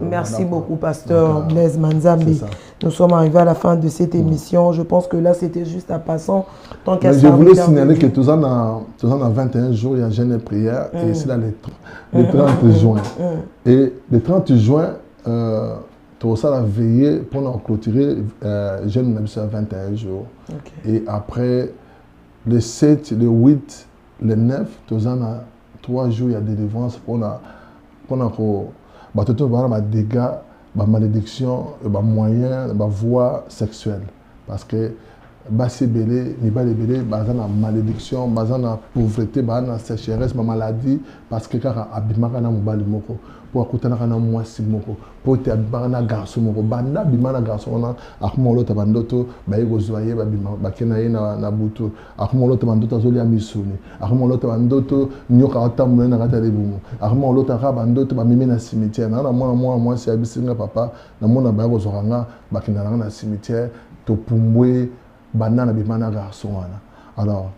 Merci beaucoup, pasteur Blaise Manzambi. Nous sommes arrivés à la fin de cette émission. Je pense que là, c'était juste à passant. Je voulais signaler que tous en a 21 jours, il y a jeûne et prière. Et c'est là le 30 juin. Et le 30 juin, tout ça a veillé pour clôturer jeûne même à 21 jours. Et après, le 7, le 8, le 9, tous en a 3 jours, il y a des délivrance pour des dégâts, des malédictions, des moyens, des voies sexuelles. Parce que si belé, ni pas de belé, la malédiction, la pauvreté, la sécheresse, la maladie, parce que quand abimaka na mobali moko, pour akutana kana mwasi moko, pour te abimaka na garçon moko, banda bimana garçon na akumolo tabandoto, baye gozoye ba kenaye na butu, akumolo tabandoto azoli amisuni, akumolo tabandoto nyoka atamule na kata lebumu, akumolo tabandoto ba mimi na cimetière, na moi si abisinga papa, na mona ba gozoranga ba kinana na cimetière, to pumbwe banana bimana garçon. Alors,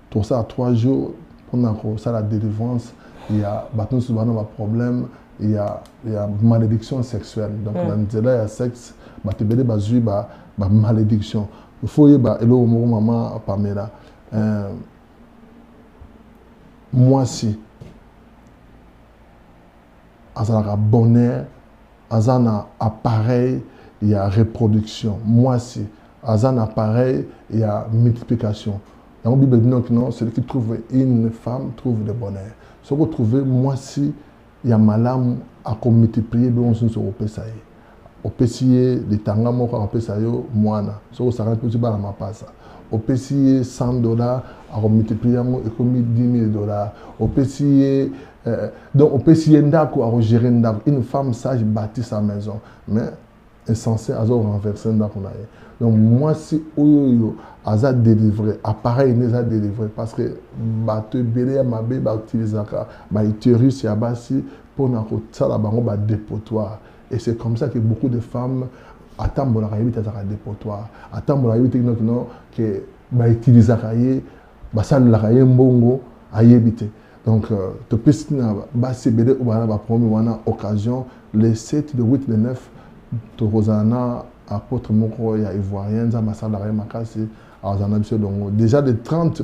tout ça à 3 jours, pour ça la délivrance, il y a un problème, il y a malédiction sexuelle. Donc, dans le sexe, il y a malédiction. Il faut y avoir, hello, maman, Pamela, moi si, à un bonheur, à un appareil, il y a reproduction. Moi si, à un appareil, il y a multiplication. Dans la Bible dit non, celui qui trouve une femme trouve le bonheur. Si vous trouvez, moi si, il y a malam à multiplier, on se retrouve au PSAE. Au PSIE, les tangas moka au PSAE, moana. Si vous savez que vous avez ma passe. Au PSIE, $100, à multiplier, et comme $10,000. Au PSIE, donc au PSIE, à gérer une femme sage bâtit sa maison. Mais est censé renverser dans la donc moi si oyo aza délivré appareil n'est pas délivré parce que bateau belé à ma bé ba utilisaka ba utérus ya basi pour na ko sala bango ba dépotoir et c'est comme ça que beaucoup de femmes attendent la réalité à dépotoir attendent la réalité non que ba utilisaka yé ba sala la réalité mbongo ayebité donc to pisina basi belé ou ba promis wana occasion le 7 le 8 le 9 to Rosana apôtre moko ya ivoirien za masala ya makasi azana biso dongo déjà de 30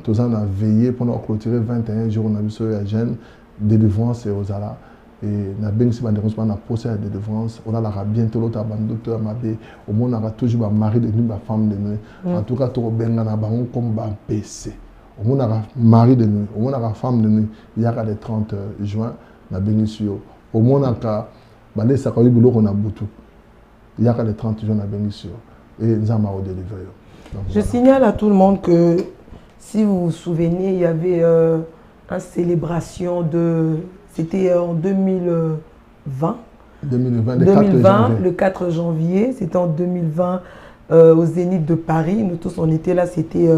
tous en a veillé pendant clôturer 21 jours na biso ya jeune délivrance et ozala Et na bien si malheureusement na procès de délivrance, on a la bientôt l'autre docteur Mabé, au moins on a toujours mari de nuit, femme de nuit. En tout cas, tout benga na bango comme ba PC. Au moins on a mari de nuit, au moins on a femme de nuit. Il y a le 30 juin na bien sûr. Au moins on a ka balé ça quand il boulot on a boutou. Il y a le 30 juin na bien sûr. Et nous avons délivré. Je signale à tout le monde que si vous vous souvenez, il y avait une célébration de... C'était en 2020. 2020, le 4 janvier. C'était en 2020 au Zénith de Paris. Nous tous, on était là. C'était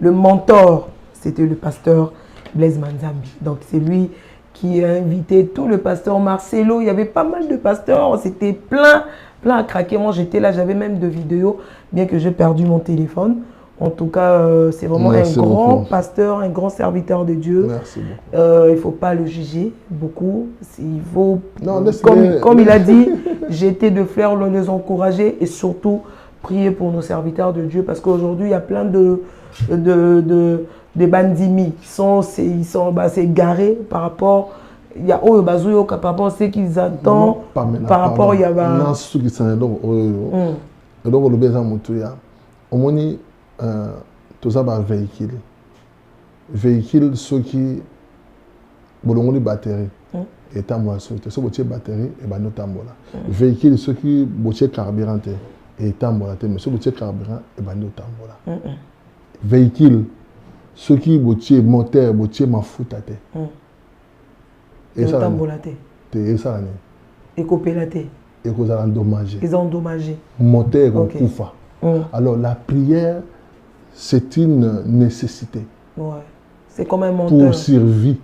le mentor. C'était le pasteur Blaise Manzambi. Donc, c'est lui qui a invité tout le pasteur Marcelo. Il y avait pas mal de pasteurs. C'était plein à craquer. Moi, j'étais là. J'avais même de vidéos, bien que j'ai perdu mon téléphone. En tout cas, c'est vraiment un grand pasteur, un grand serviteur de Dieu. Merci beaucoup. Il ne faut pas le juger beaucoup. Il faut, non, comme il a dit, jeter de fleurs, les encourager et surtout prier pour nos serviteurs de Dieu. Parce qu'aujourd'hui, il y a plein de bandimi qui sont égarés par rapport... Il y a par rapport à ce qu'ils attendent, par rapport à... tout ça va véhicule ceux qui ont une batterie et tambola ceux qui ont une batterie et ben tambola véhicule ceux qui ont un carburant et tambola mais ceux qui ont un carburant et ben tambola véhicule ceux qui ont un moteur ont ma futa et ça tambola et ça et copélate et ils ont endommagé moteur en koufa. Alors la prière c'est une nécessité. Ouais. C'est comme un monteur. Pour survie.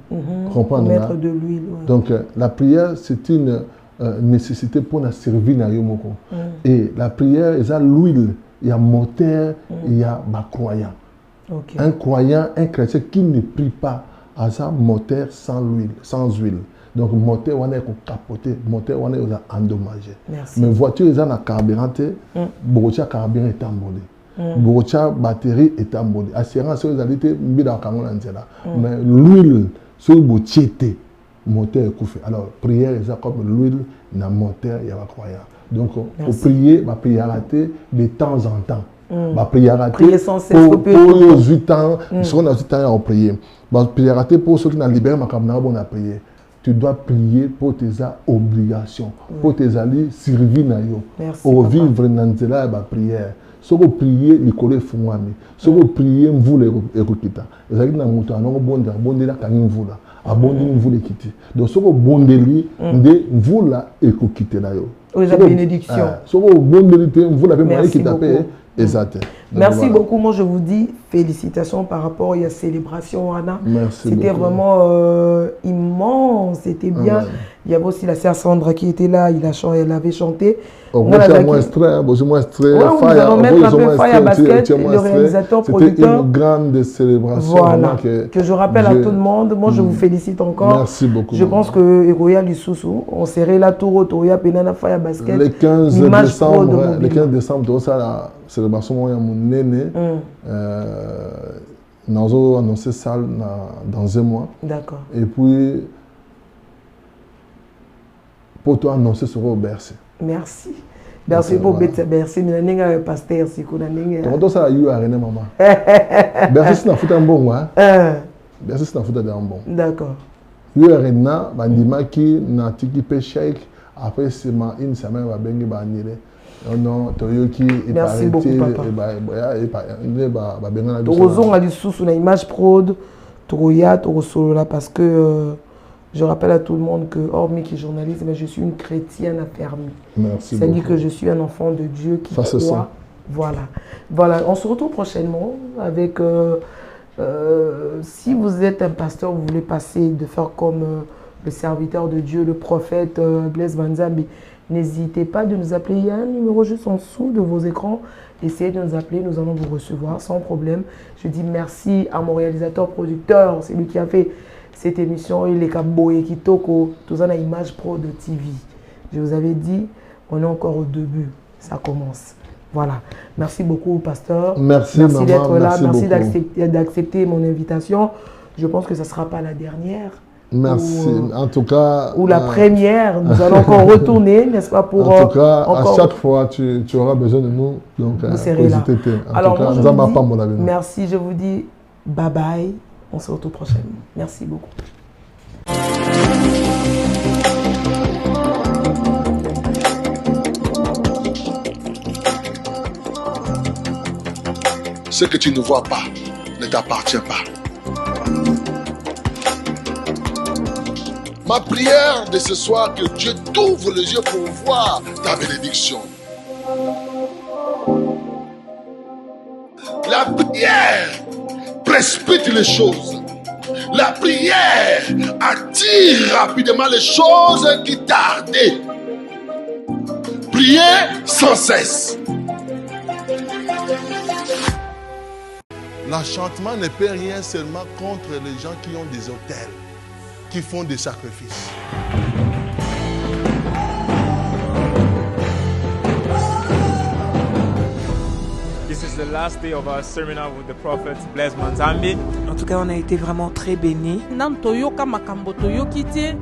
Comprendre. Pour mettre de l'huile. Ouais. Donc la prière, c'est une nécessité pour la survie. Et la prière, il y a l'huile, il y a moteur, il y a croyant. Okay. Un croyant, un chrétien qui ne prie pas, a ça moteur sans huile. Donc moteur, on est capoté, moteur, on est endommagé. Merci. Mais voiture, ils ont un carburant, beaucoup de carburant est embolé. Beaucoup de batterie est embolée. Assurance, vous allez être bien mais l'huile, sur le moteur est coupé. Alors, prière, c'est comme l'huile, dans le moteur, il y a un croyant. Donc, pour prier, va prier de temps en temps. Va prier sans cesse. Pour 8 ans, si on a 8 ans, on prie. Va prier pour ceux qui ont libéré, on a prié. Tu dois prier pour tes obligations, pour tes alliés servir. Pour vivre dans la prière. Si vous priez, les collègues font ami. Si vous priez, vous les écoutez. Et ça veut dire que vous avez un bon délai quand vous là. Abondez vous les quitter. Donc si vous bon délai, vous la écoutez là. La bénédiction. Si vous bon délai, vous l'avez moyen qui tapé. Exact. Merci beaucoup. Moi, je vous dis félicitations par rapport à la célébration, Anna. C'était vraiment immense. C'était bien. Il y avait aussi la sœur Sandra qui était là. Elle avait chanté. Moi, j'ai moins stress. Nous allons mettre un peu Faya Basket, le réalisateur, producteur. C'était une grande célébration. Voilà. Que je rappelle à tout le monde. Moi, je vous félicite encore. Merci beaucoup. Je pense que Eroya Lissousou, on serait là tout Rotoya, Penana Faya Basket. Le 15 décembre, ça la célébration de mon aîné. Nous avons annoncé ça dans un mois. D'accord. Et puis, pour toi annoncer sur au Bercy. Merci. Merci pour Bercy. Mais je suis pasteur. Donc, ça a eu à René Maman. Bercy, c'est un foot un bon. Bercy, c'est un foot un bon. D'accord. Il y a René, Bandima qui n'a tiki péché. Après, c'est une semaine, va bengi banire. Non, Toyoki. Merci beaucoup, papa. Torozon a du sous sur l'image prod. Toroya, Torosolola, parce que. Je rappelle à tout le monde que, hormis qui est journaliste, mais je suis une chrétienne affermie. Merci. C'est-à-dire que je suis un enfant de Dieu qui croit. Voilà. On se retrouve prochainement avec... si vous êtes un pasteur, vous voulez passer de faire comme le serviteur de Dieu, le prophète Blaise Manzambi, n'hésitez pas de nous appeler. Il y a un numéro juste en dessous de vos écrans. Essayez de nous appeler, nous allons vous recevoir sans problème. Je dis merci à mon réalisateur producteur, c'est lui qui a fait cette émission, il est Kaboé Kitoko, tout ça dans l'image pro de TV. Je vous avais dit, on est encore au début, ça commence. Voilà. Merci beaucoup, pasteur. Merci d'être là, merci d'accepter mon invitation. Je pense que ce ne sera pas la dernière. Merci. En tout cas... Ou la première, nous allons encore retourner, n'est-ce pas, pour... En tout cas, à chaque fois, tu auras besoin de nous. Donc, vous serez là. Alors, moi, merci, je vous dis bye bye. On se retrouve prochainement. Merci beaucoup. Ce que tu ne vois pas ne t'appartient pas. Ma prière de ce soir, que Dieu t'ouvre les yeux pour voir ta bénédiction. La prière précipite les choses. La prière attire rapidement les choses qui tardaient. Priez sans cesse. L'enchantement ne peut rien seulement contre les gens qui ont des autels, qui font des sacrifices. This is the last day of our seminar with the prophet Blaise Manzambi. En tout cas, on a été vraiment très bénis. Un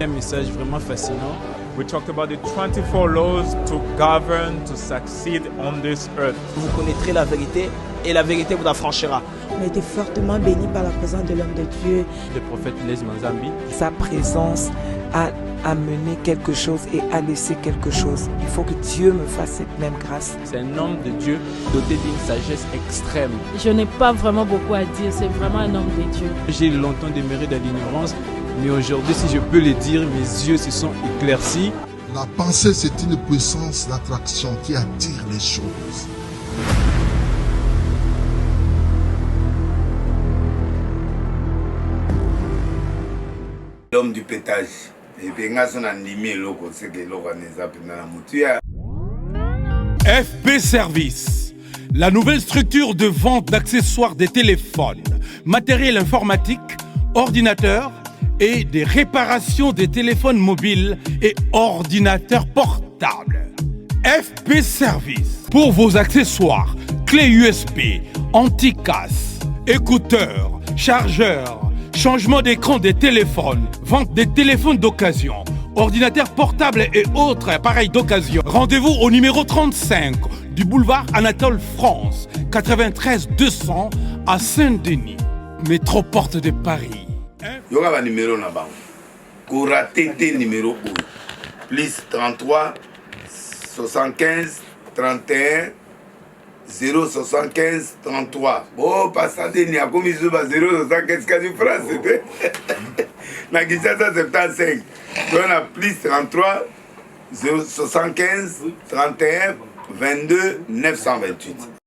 message vraiment fascinant. We talked about the 24 laws to govern, to succeed on this earth. Vous connaîtrez la vérité et la vérité vous affranchira. On a été fortement bénis par la présence de l'homme de Dieu. Le prophète Blaise Manzambi. Sa présence a amené quelque chose et a laissé quelque chose. Il faut que Dieu me fasse cette même grâce. C'est un homme de Dieu doté d'une sagesse extrême. Je n'ai pas vraiment beaucoup à dire, c'est vraiment un homme de Dieu. J'ai longtemps demeuré dans l'ignorance, mais aujourd'hui, si je peux le dire, mes yeux se sont éclaircis. La pensée, c'est une puissance d'attraction qui attire les choses. L'homme du pétage. FP Service, la nouvelle structure de vente d'accessoires des téléphones, matériel informatique, ordinateurs et des réparations des téléphones mobiles et ordinateurs portables. FP Service, pour vos accessoires, clés USB, anti-casse, écouteurs, chargeurs, changement d'écran des téléphones, vente des téléphones d'occasion, ordinateurs portables et autres appareils d'occasion. Rendez-vous au numéro 35 du boulevard Anatole France, 93 200 à Saint-Denis, métro Porte de Paris. Il y aura un numéro là-bas. Koura TT numéro 1. Plus 33 75 31 075 33. Oh, passez n'y a comme ils ont 075 France, c'était. Na Kinshasa 75. Donc on a plus 33 075 31 22 928.